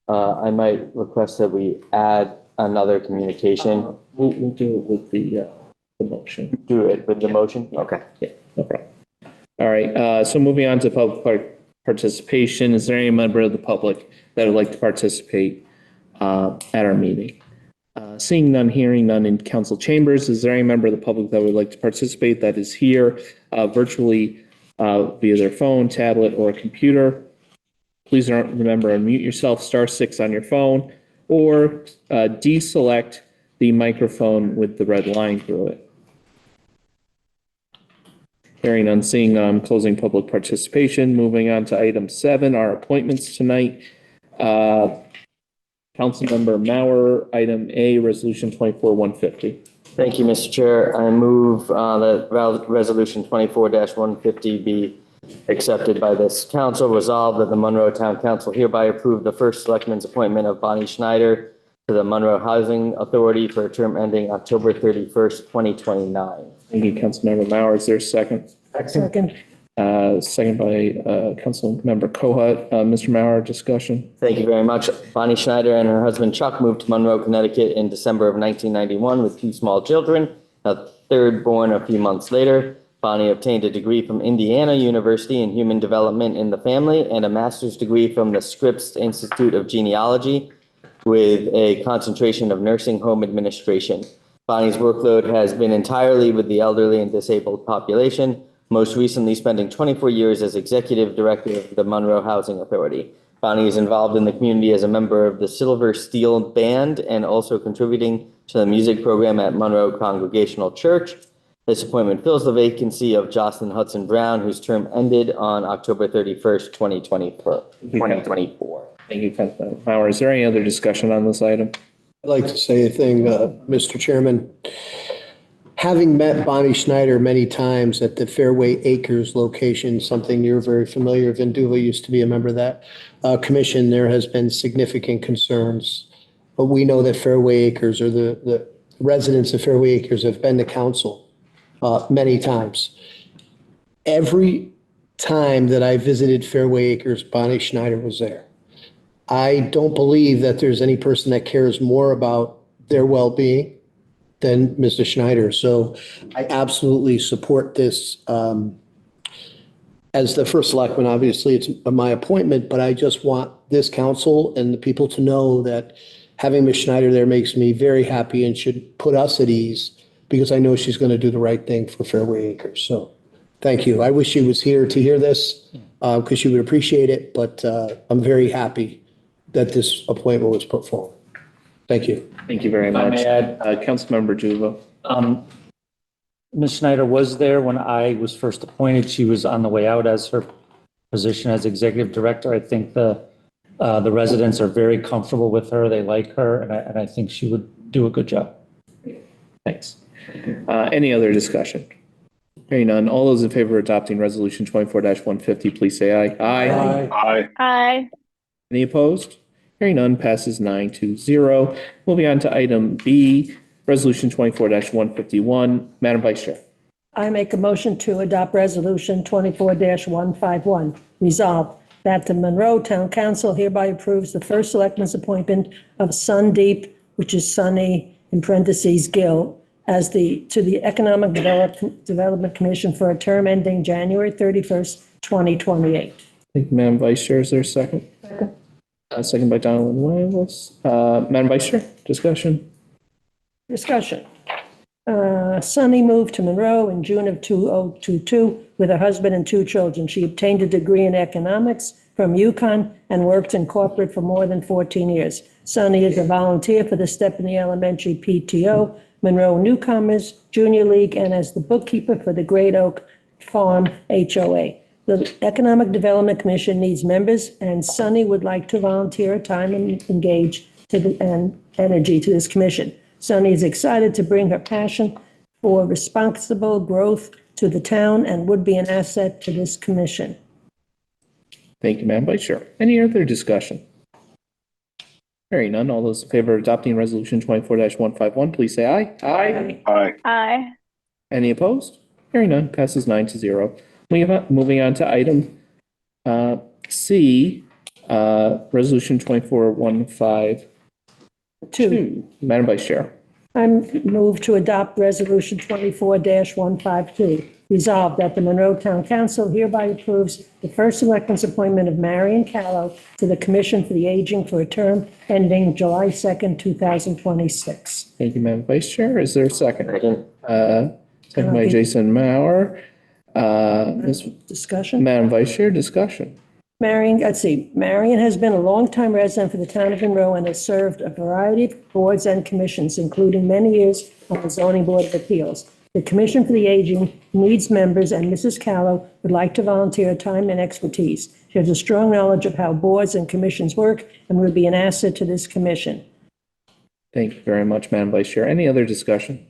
S6: I might request that we add another communication.
S1: We'll do it with the motion.
S6: Do it with the motion? Okay.
S1: Yeah, no problem. All right, so moving on to public participation. Is there any member of the public that would like to participate at our meeting? Seeing none, hearing none in council chambers, is there any member of the public that would like to participate that is here virtually via their phone, tablet, or computer? Please remember, unmute yourself, *6 on your phone, or deselect the microphone with the red line through it. Hearing none, seeing none, closing public participation. Moving on to item 7, our appointments tonight. Councilmember Mauer, item A, resolution 24-150.
S6: Thank you, Mr. Chair. I move that resolution 24-150 be accepted by this council. Resolved that the Monroe Town Council hereby approve the first selectman's appointment of Bonnie Schneider to the Monroe Housing Authority for a term ending October 31st, 2029.
S1: Thank you, Councilmember Mauer. Is there a second?
S5: Second.
S1: Second by Councilmember Kohut. Mr. Mauer, discussion?
S6: Thank you very much. Bonnie Schneider and her husband Chuck moved to Monroe, Connecticut in December of 1991 with 2 small children, a third born a few months later. Bonnie obtained a degree from Indiana University in Human Development in the Family and a master's degree from the Scripps Institute of Genealogy with a concentration of nursing home administration. Bonnie's workload has been entirely with the elderly and disabled population, most recently spending 24 years as executive director of the Monroe Housing Authority. Bonnie is involved in the community as a member of the Silver Steel Band and also contributing to the music program at Monroe Congregational Church. This appointment fills the vacancy of Jocelyn Hudson Brown, whose term ended on October 31st, 2024.
S1: Thank you, Councilmember Mauer. Is there any other discussion on this item?
S7: I'd like to say a thing, Mr. Chairman. Having met Bonnie Schneider many times at the Fairway Acres location, something you're very familiar with, Induva used to be a member of that commission, there has been significant concerns. But we know that Fairway Acres, or the residents of Fairway Acres, have been to council many times. Every time that I visited Fairway Acres, Bonnie Schneider was there. I don't believe that there's any person that cares more about their well-being than Mr. Schneider. So I absolutely support this. As the first selectman, obviously, it's my appointment, but I just want this council and the people to know that having Ms. Schneider there makes me very happy and should put us at ease, because I know she's going to do the right thing for Fairway Acres. So thank you. I wish she was here to hear this because she would appreciate it, but I'm very happy that this appointment was put forward. Thank you.
S1: Thank you very
S8: If I
S1: much.
S8: may add,
S1: Councilmember Juvo.
S8: Ms. Schneider was there when I was first appointed. She was on the way out as her position as executive director. I think the residents are very comfortable with her. They like her, and I think she would do a good job.
S1: Thanks. Any other discussion? Hearing none, all those in favor of adopting resolution 24-150, please say aye. Aye.
S9: Aye.
S1: Any opposed? Hearing none, passes 9-0. Moving on to item B, resolution 24-151. Madam Vice Chair.
S5: I make a motion to adopt resolution 24-151. Resolved that the Monroe Town Council hereby approves the first selectman's appointment of Sundeep, which is Sunny in parentheses Gill, as to the Economic Development Commission for a term ending January 31st, 2028.
S1: Thank you, Madam Vice Chair. Is there a second?
S5: Second.
S1: Second by Donaldin Williams. Madam Vice Chair, discussion?
S5: Discussion. Sunny moved to Monroe in June of 2022 with her husband and 2 children. She obtained a degree in economics from UConn and worked in corporate for more than 14 years. Sunny is a volunteer for the Stepney Elementary PTO, Monroe Newcomers Junior League, and as the bookkeeper for the Great Oak Farm HOA. The Economic Development Commission needs members, and Sunny would like to volunteer her time and engage and energy to this commission. Sunny is excited to bring her passion for responsible growth to the town and would be an asset to this commission.
S1: Thank you, Madam Vice Chair. Any other discussion? Hearing none, all those in favor of adopting resolution 24-151, please say aye.
S9: Aye.
S1: Any opposed? Hearing none, passes 9-0. Moving on to item C, Resolution 24152. Madam Vice Chair.
S5: I move to adopt Resolution 24-152. Resolved that the Monroe Town Council hereby approves the first selectman's appointment of Marion Callow to the Commission for the Aging for a term ending July 2nd, 2026.
S1: Thank you, Madam Vice Chair. Is there a second?
S6: Second.
S1: Second by Jason Mauer.
S5: Discussion?
S1: Madam Vice Chair, discussion.
S5: Marion has been a longtime resident for the town of Monroe and has served a variety of boards and commissions, including many years on the Zoning Board of Appeals. The Commission for the Aging needs members, and Mrs. Callow would like to volunteer time and expertise. She has a strong knowledge of how boards and commissions work and would be an asset to this commission.
S1: Thank you very much, Madam Vice Chair. Any other discussion?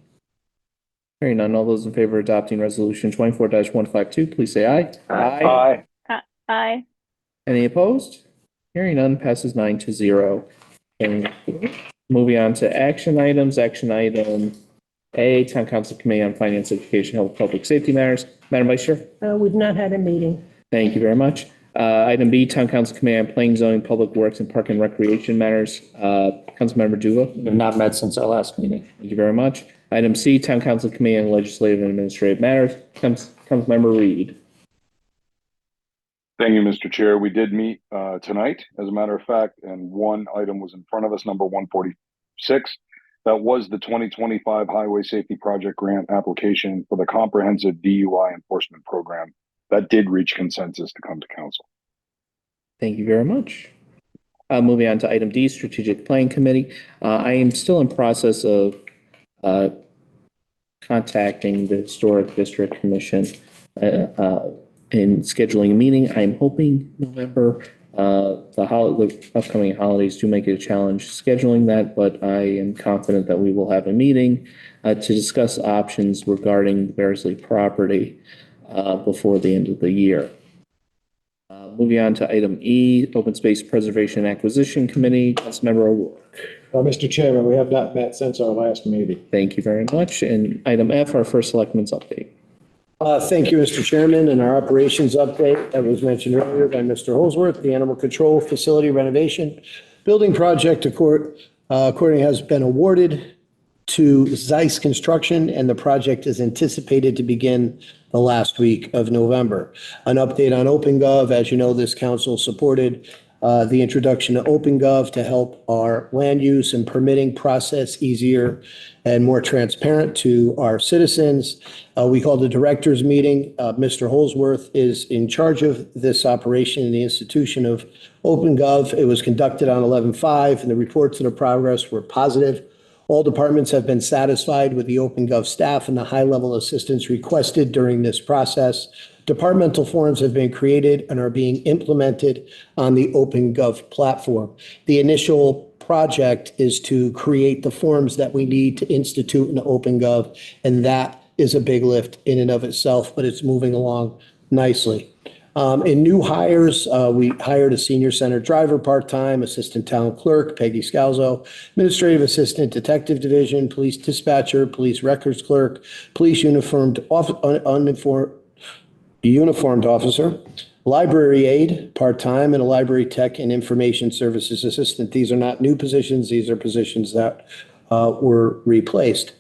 S1: Hearing none, all those in favor of adopting Resolution 24-152, please say aye.
S9: Aye.
S10: Aye.
S1: Any opposed? Hearing none, passes 9-0. And moving on to action items. Action item A, Town Council Committee on Finance, Education, Health, Public Safety Matters. Madam Vice Chair?
S5: We've not had a meeting.
S1: Thank you very much. Item B, Town Council Committee on Planning, Zoning, Public Works, and Park and Recreation Matters. Councilmember Duva?
S8: We have not met since our last meeting.
S1: Thank you very much. Item C, Town Council Committee on Legislative and Administrative Matters. Councilmember Reed.
S9: Thank you, Mr. Chair. We did meet tonight, as a matter of fact, and one item was in front of us, number 146. That was the 2025 Highway Safety Project Grant application for the comprehensive DUI enforcement program. That did reach consensus to come to council.
S1: Thank you very much. Moving on to item D, Strategic Planning Committee. I am still in process of contacting the Historic District Commission in scheduling a meeting. I'm hoping November. The upcoming holidays do make it a challenge scheduling that, but I am confident that we will have a meeting to discuss options regarding Bearsley property before the end of the year. Moving on to item E, Open Space Preservation Acquisition Committee, Councilmember O'Rourke.
S4: Mr. Chairman, we have not met since our last meeting.
S1: Thank you very much. And item F, our first selectmen's update.
S7: Thank you, Mr. Chairman. And our operations update that was mentioned earlier by Mr. Holsworth, the animal control facility renovation building project accordingly has been awarded to Zeiss Construction, and the project is anticipated to begin the last week of November. An update on OpenGov. As you know, this council supported the introduction of OpenGov to help our land use and permitting process easier and more transparent to our citizens. We called a directors meeting. Mr. Holsworth is in charge of this operation in the institution of OpenGov. It was conducted on 11/5, and the reports of the progress were positive. All departments have been satisfied with the OpenGov staff and the high-level assistance requested during this process. Departmental forms have been created and are being implemented on the OpenGov platform. The initial project is to create the forms that we need to institute in OpenGov, and that is a big lift in and of itself, but it's moving along nicely. In new hires, we hired a senior center driver part-time, assistant town clerk, Peggy Scalzo, administrative assistant, detective division, police dispatcher, police records clerk, police uniformed officer, library aide, part-time, and a library tech and information services assistant. These are not new positions. These are positions that were replaced.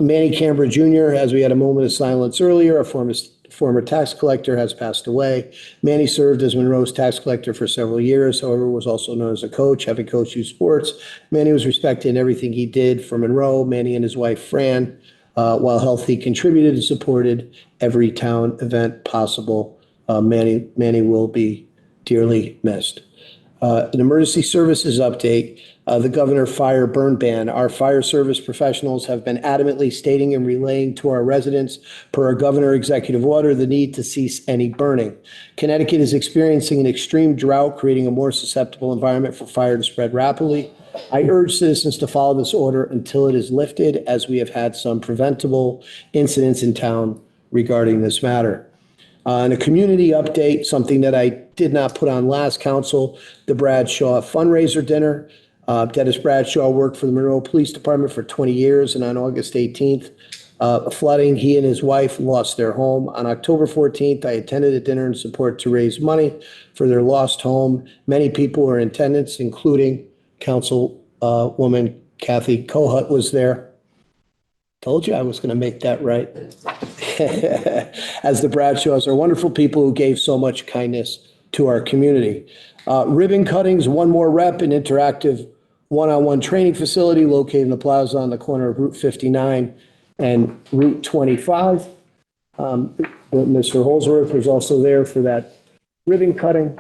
S7: Manny Canberra Jr., as we had a moment of silence earlier, a former tax collector, has passed away. Manny served as Monroe's tax collector for several years, however, was also known as a coach, having coached youth sports. Manny was respected in everything he did for Monroe. Manny and his wife, Fran, while healthy, contributed and supported every town event possible. Manny will be dearly missed. An emergency services update. The governor fire burn ban. Our fire service professionals have been adamantly stating and relaying to our residents, per our governor executive order, the need to cease any burning. Connecticut is experiencing an extreme drought, creating a more susceptible environment for fire to spread rapidly. I urge citizens to follow this order until it is lifted, as we have had some preventable incidents in town regarding this matter. And a community update, something that I did not put on last council, the Bradshaw fundraiser dinner. Dennis Bradshaw worked for the Monroe Police Department for 20 years, and on August 18th, Flooding, he and his wife lost their home. On October 14th, I attended a dinner in support to raise money for their lost home. Many people were in attendance, including Councilwoman Kathy Kohut was there. Told you I was going to make that right. As the Bradshaws are wonderful people who gave so much kindness to our community. Ribbon cuttings, One More Rep, an interactive one-on-one training facility located in the plaza on the corner of Route 59 and Route 25. Mr. Holsworth was also there for that ribbon cutting.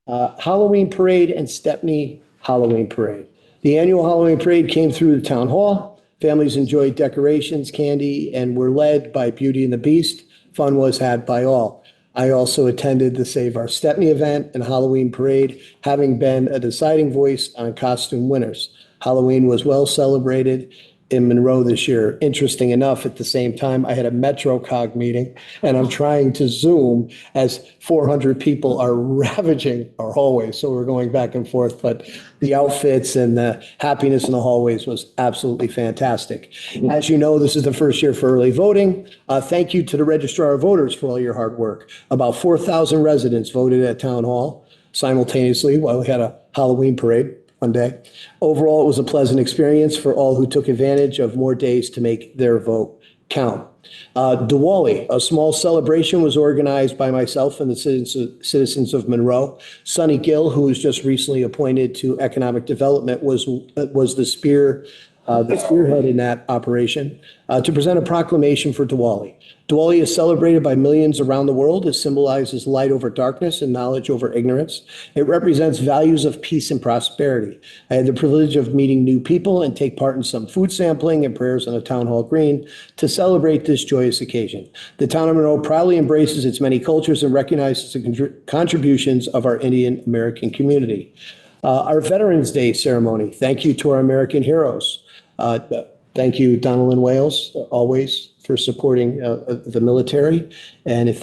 S7: Halloween parade and Stepney Halloween parade. The annual Halloween parade came through the town hall. Families enjoyed decorations, candy, and were led by Beauty and the Beast. Fun was had by all. I also attended the Save Our Stepney event and Halloween parade, having been a deciding voice on costume winners. Halloween was well celebrated in Monroe this year. Interesting enough, at the same time, I had a MetroCog meeting, and I'm trying to Zoom as 400 people are ravaging our hallways. So we're going back and forth, but the outfits and the happiness in the hallways was absolutely fantastic. As you know, this is the first year for early voting. Thank you to the Registrar of Voters for all your hard work. About 4,000 residents voted at Town Hall simultaneously while we had a Halloween parade one day. Overall, it was a pleasant experience for all who took advantage of more days to make their vote count. Diwali, a small celebration, was organized by myself and the citizens of Monroe. Sonny Gill, who was just recently appointed to Economic Development, was the spearhead in that operation to present a proclamation for Diwali. Diwali is celebrated by millions around the world. It symbolizes light over darkness and knowledge over ignorance. It represents values of peace and prosperity. I had the privilege of meeting new people and take part in some food sampling and prayers on the town hall green to celebrate this joyous occasion. The town of Monroe proudly embraces its many cultures and recognizes the contributions of our Indian American community. Our Veterans Day ceremony. Thank you to our American heroes. Thank you, Donald Wales, always for supporting the military. And if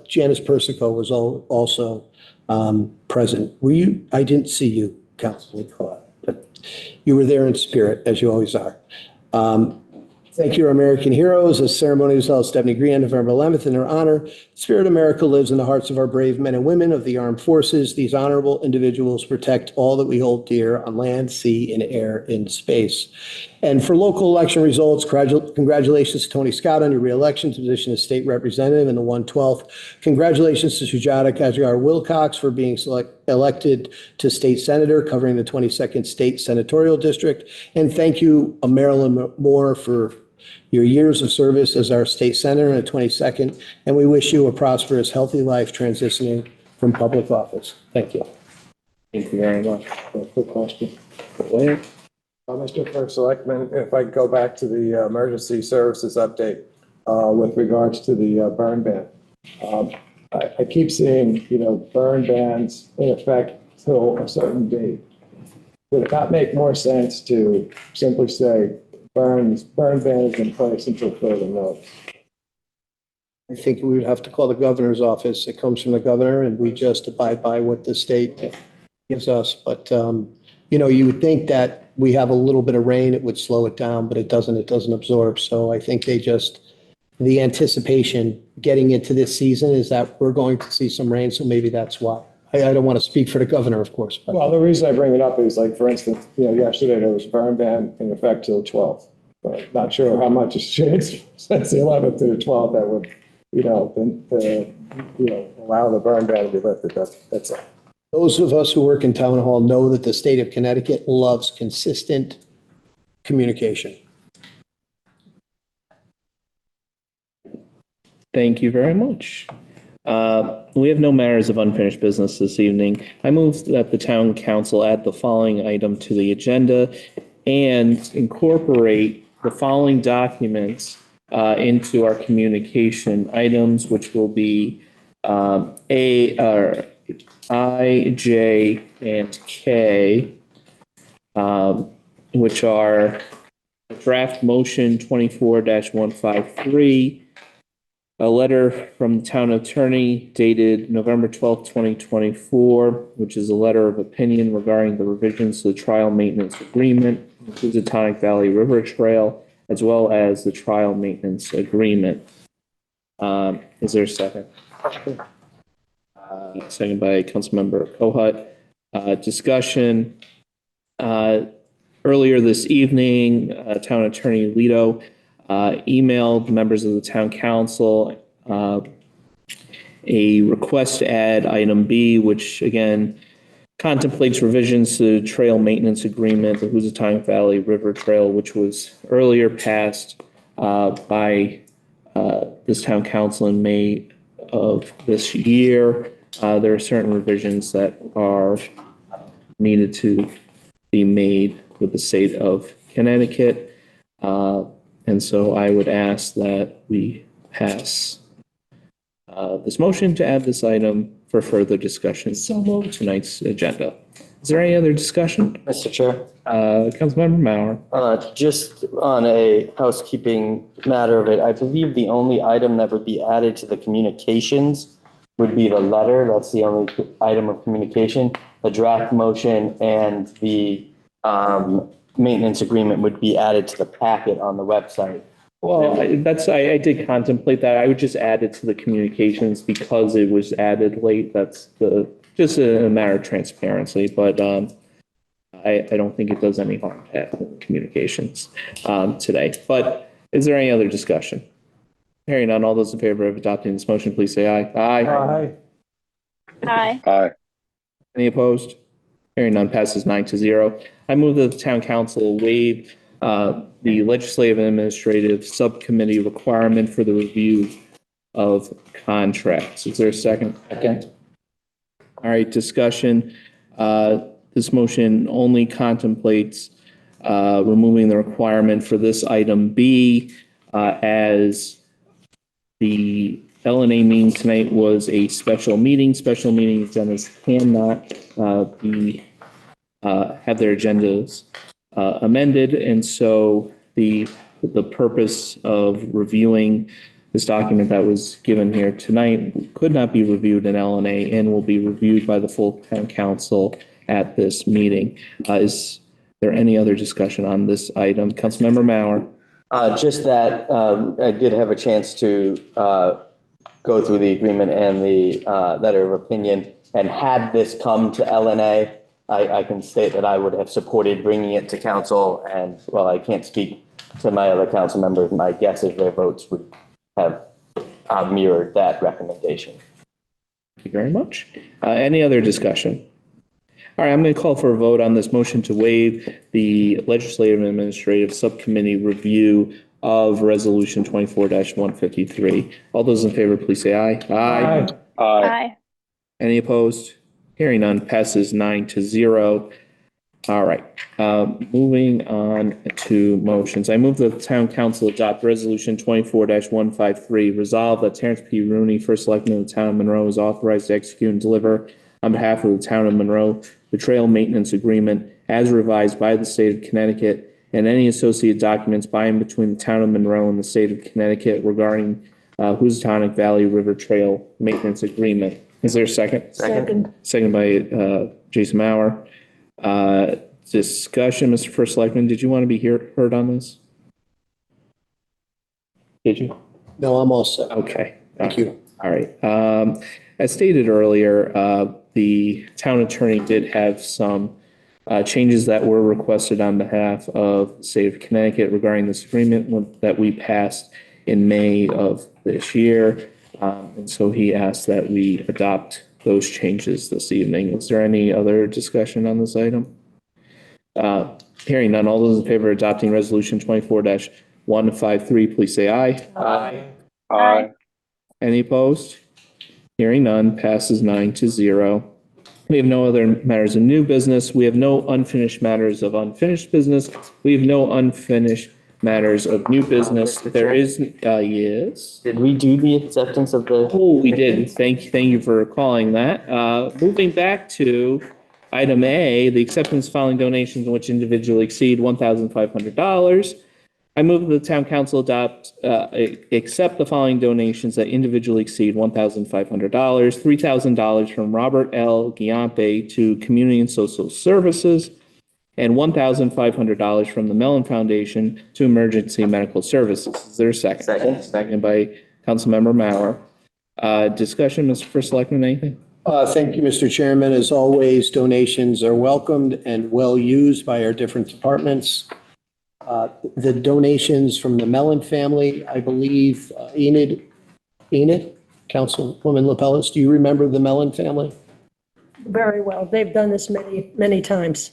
S7: Janice Persico was also present. Were you? I didn't see you, Councilman Collette, but you were there in spirit, as you always are. Thank you, our American heroes. The ceremony was held at Stepney Green on November 11th in their honor. Spirit of America lives in the hearts of our brave men and women of the armed forces. These honorable individuals protect all that we hold dear on land, sea, and air in space. And for local election results, congratulations to Tony Scott on your reelection to the position of state representative in the 112th. Congratulations to Sujata Kajar Wilcox for being elected to state senator covering the 22nd state senatorial district. And thank you, Marilyn Moore, for your years of service as our state senator in the 22nd. And we wish you a prosperous, healthy life transitioning from public office. Thank you.
S1: Thank you very much.
S4: Quick question.
S1: Where?
S4: Mr. First Selectman, if I go back to the emergency services update with regards to the burn ban. I keep seeing, burn bans in effect till a certain date. Would it not make more sense to simply say burn ban is in place until further notice?
S7: I think we would have to call the governor's office. It comes from the governor, and we just abide by what the state gives us. But, you would think that we have a little bit of rain, it would slow it down, but it doesn't absorb. So I think the anticipation getting into this season is that we're going to see some rain. So maybe that's why. I don't want to speak for the governor, of course. But.
S4: Well, the reason I bring it up is, like, for instance, yesterday there was a burn ban in effect till 12th. But not sure how much has changed since the 11th to the 12th that would, allow the burn ban to be lifted. That's all.
S7: Those of us who work in town hall know that the state of Connecticut loves consistent communication.
S1: Thank you very much. We have no matters of unfinished business this evening. I move that the town council add the following item to the agenda and incorporate the following documents into our communication items, which will be I, J, and K, which are draft motion 24-153, a letter from the town attorney dated November 12th, 2024, which is a letter of opinion regarding the revisions to the trial maintenance agreement, includes the Tonic Valley River Trail, as well as the trial maintenance agreement. Is there a second? Second by Councilmember Kohut. Discussion. Earlier this evening, Town Attorney Lito emailed members of the Town Council a request to add item B, which again contemplates revisions to the trail maintenance agreement, the Housatonic Valley River Trail, which was earlier passed by this Town Council in May of this year. There are certain revisions that are needed to be made with the state of Connecticut. And so I would ask that we pass this motion to add this item for further discussion. So moved. Tonight's agenda. Is there any other discussion?
S6: Mr. Chair,
S1: Councilmember Mauer.
S6: just on a housekeeping matter of it, I believe the only item that would be added to the communications would be the letter. That's the only item of communication. The draft motion and the maintenance agreement would be added to the packet on the website.
S1: Well, I did contemplate that. I would just add it to the communications because it was added late. That's just a matter of transparency, but I don't think it does any harm to add the communications today. But is there any other discussion? Hearing none, all those in favor of adopting this motion, please say aye.
S4: Aye.
S10: Aye.
S9: Aye.
S1: Any opposed? Hearing none, passes 9-0. I move that the Town Council waive the Legislative and Administrative Subcommittee requirement for the review of contracts. Is there a second?
S8: Second.
S1: All right, discussion. This motion only contemplates removing the requirement for this item B as the LNA meeting tonight was a special meeting. Special meeting agendas cannot have their agendas amended, and so the purpose of reviewing this document that was given here tonight could not be reviewed in LNA and will be reviewed by the full Town Council at this meeting. Is there any other discussion on this item? Councilmember Mauer.
S6: Just that I did have a chance to go through the agreement and the letter of opinion, and had this come to LNA, I can state that I would have supported bringing it to council, and while I can't speak to my other council members, my guess is their votes would have mirrored that recommendation.
S1: Thank you very much. Any other discussion? All right, I'm going to call for a vote on this motion to waive the Legislative and Administrative Subcommittee review of Resolution 24-153. All those in favor, please say aye.
S4: Aye.
S9: Aye.
S10: Aye.
S1: Any opposed? Hearing none, passes 9-0. All right, moving on to motions. I move that the Town Council adopt Resolution 24-153. Resolve that Terrence P. Rooney, First Selectman of the Town of Monroe, is authorized to execute and deliver on behalf of the Town of Monroe the Trail Maintenance Agreement as revised by the State of Connecticut and any associated documents by and between the Town of Monroe and the State of Connecticut regarding Housatonic Valley River Trail Maintenance Agreement. Is there a second?
S5: Second.
S1: Second by Jason Mauer. Discussion, Mr. First Selectman, did you want to be heard on this? Did you?
S7: No, I'm all set.
S1: Okay.
S7: Thank you.
S1: All right. As stated earlier, the town attorney did have some changes that were requested on behalf of the state of Connecticut regarding this agreement that we passed in May of this year. And so he asked that we adopt those changes this evening. Is there any other discussion on this item? Hearing none, all those in favor of adopting Resolution 24-153, please say aye.
S4: Aye.
S9: Aye.
S1: Any opposed? Hearing none, passes 9-0. We have no other matters of new business. We have no unfinished matters of unfinished business. We have no unfinished matters of new business. There is, yes.
S6: Did we do the acceptance of the?
S1: Oh, we did. Thank you for calling that. Moving back to item A, the acceptance filing donations in which individually exceed $1,500. I move that the town council accept the following donations that individually exceed $1,500. $3,000 from Robert L. Giampe to Community and Social Services, and $1,500 from the Mellon Foundation to Emergency Medical Services. Is there a second?
S6: Second.
S1: Second by Councilmember Mauer. Discussion, Mr. First Selectman, anything?
S7: Thank you, Mr. Chairman. As always, donations are welcomed and well used by our different departments. The donations from the Mellon family, I believe, Enid, Councilwoman LaPellis, do you remember the Mellon family?
S5: Very well. They've done this many, many times.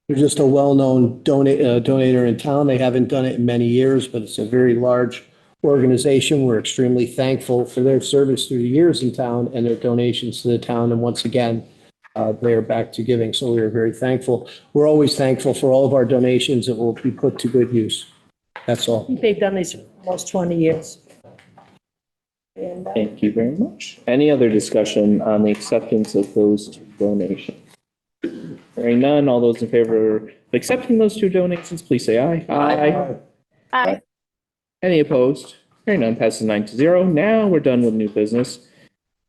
S7: They're just a well-known donator in town. They haven't done it in many years, but it's a very large organization. We're extremely thankful for their service through the years in town and their donations to the town. And once again, they are back to giving. So we are very thankful. We're always thankful for all of our donations that will be put to good use. That's all.
S5: They've done these for almost 20 years. And
S1: Thank you very much. Any other discussion on the acceptance of those two donations? Hearing none, all those in favor of accepting those two donations, please say aye. Aye.
S10: Aye.
S1: Any opposed? Hearing none, passes 9-0. Now we're done with new business.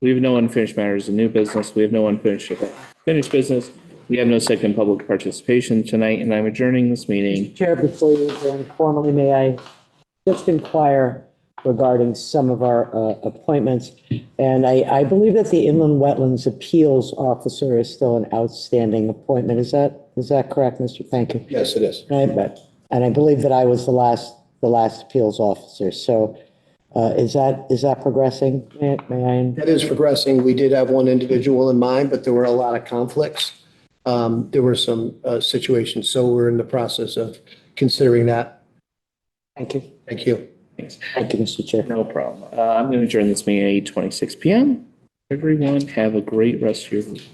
S1: We have no unfinished matters in new business. We have no unfinished finished business. We have no second public participation tonight, and I'm adjourning this meeting.
S11: Chair, before you adjourn formally, may I just inquire regarding some of our appointments? And I believe that the Inland Wetlands Appeals Officer is still an outstanding appointment. Is that correct, Mr.? Thank you.
S7: Yes, it is.
S11: And I believe that I was the last appeals officer. So is that progressing? May I?
S7: That is progressing. We did have one individual in mind, but there were a lot of conflicts. There were some situations, so we're in the process of considering that.
S11: Thank you.
S7: Thank you.
S11: Thank you, Mr. Chair.
S1: No problem. I'm going to adjourn this meeting at 8:26 p.m. Everyone, have a great rest of your week.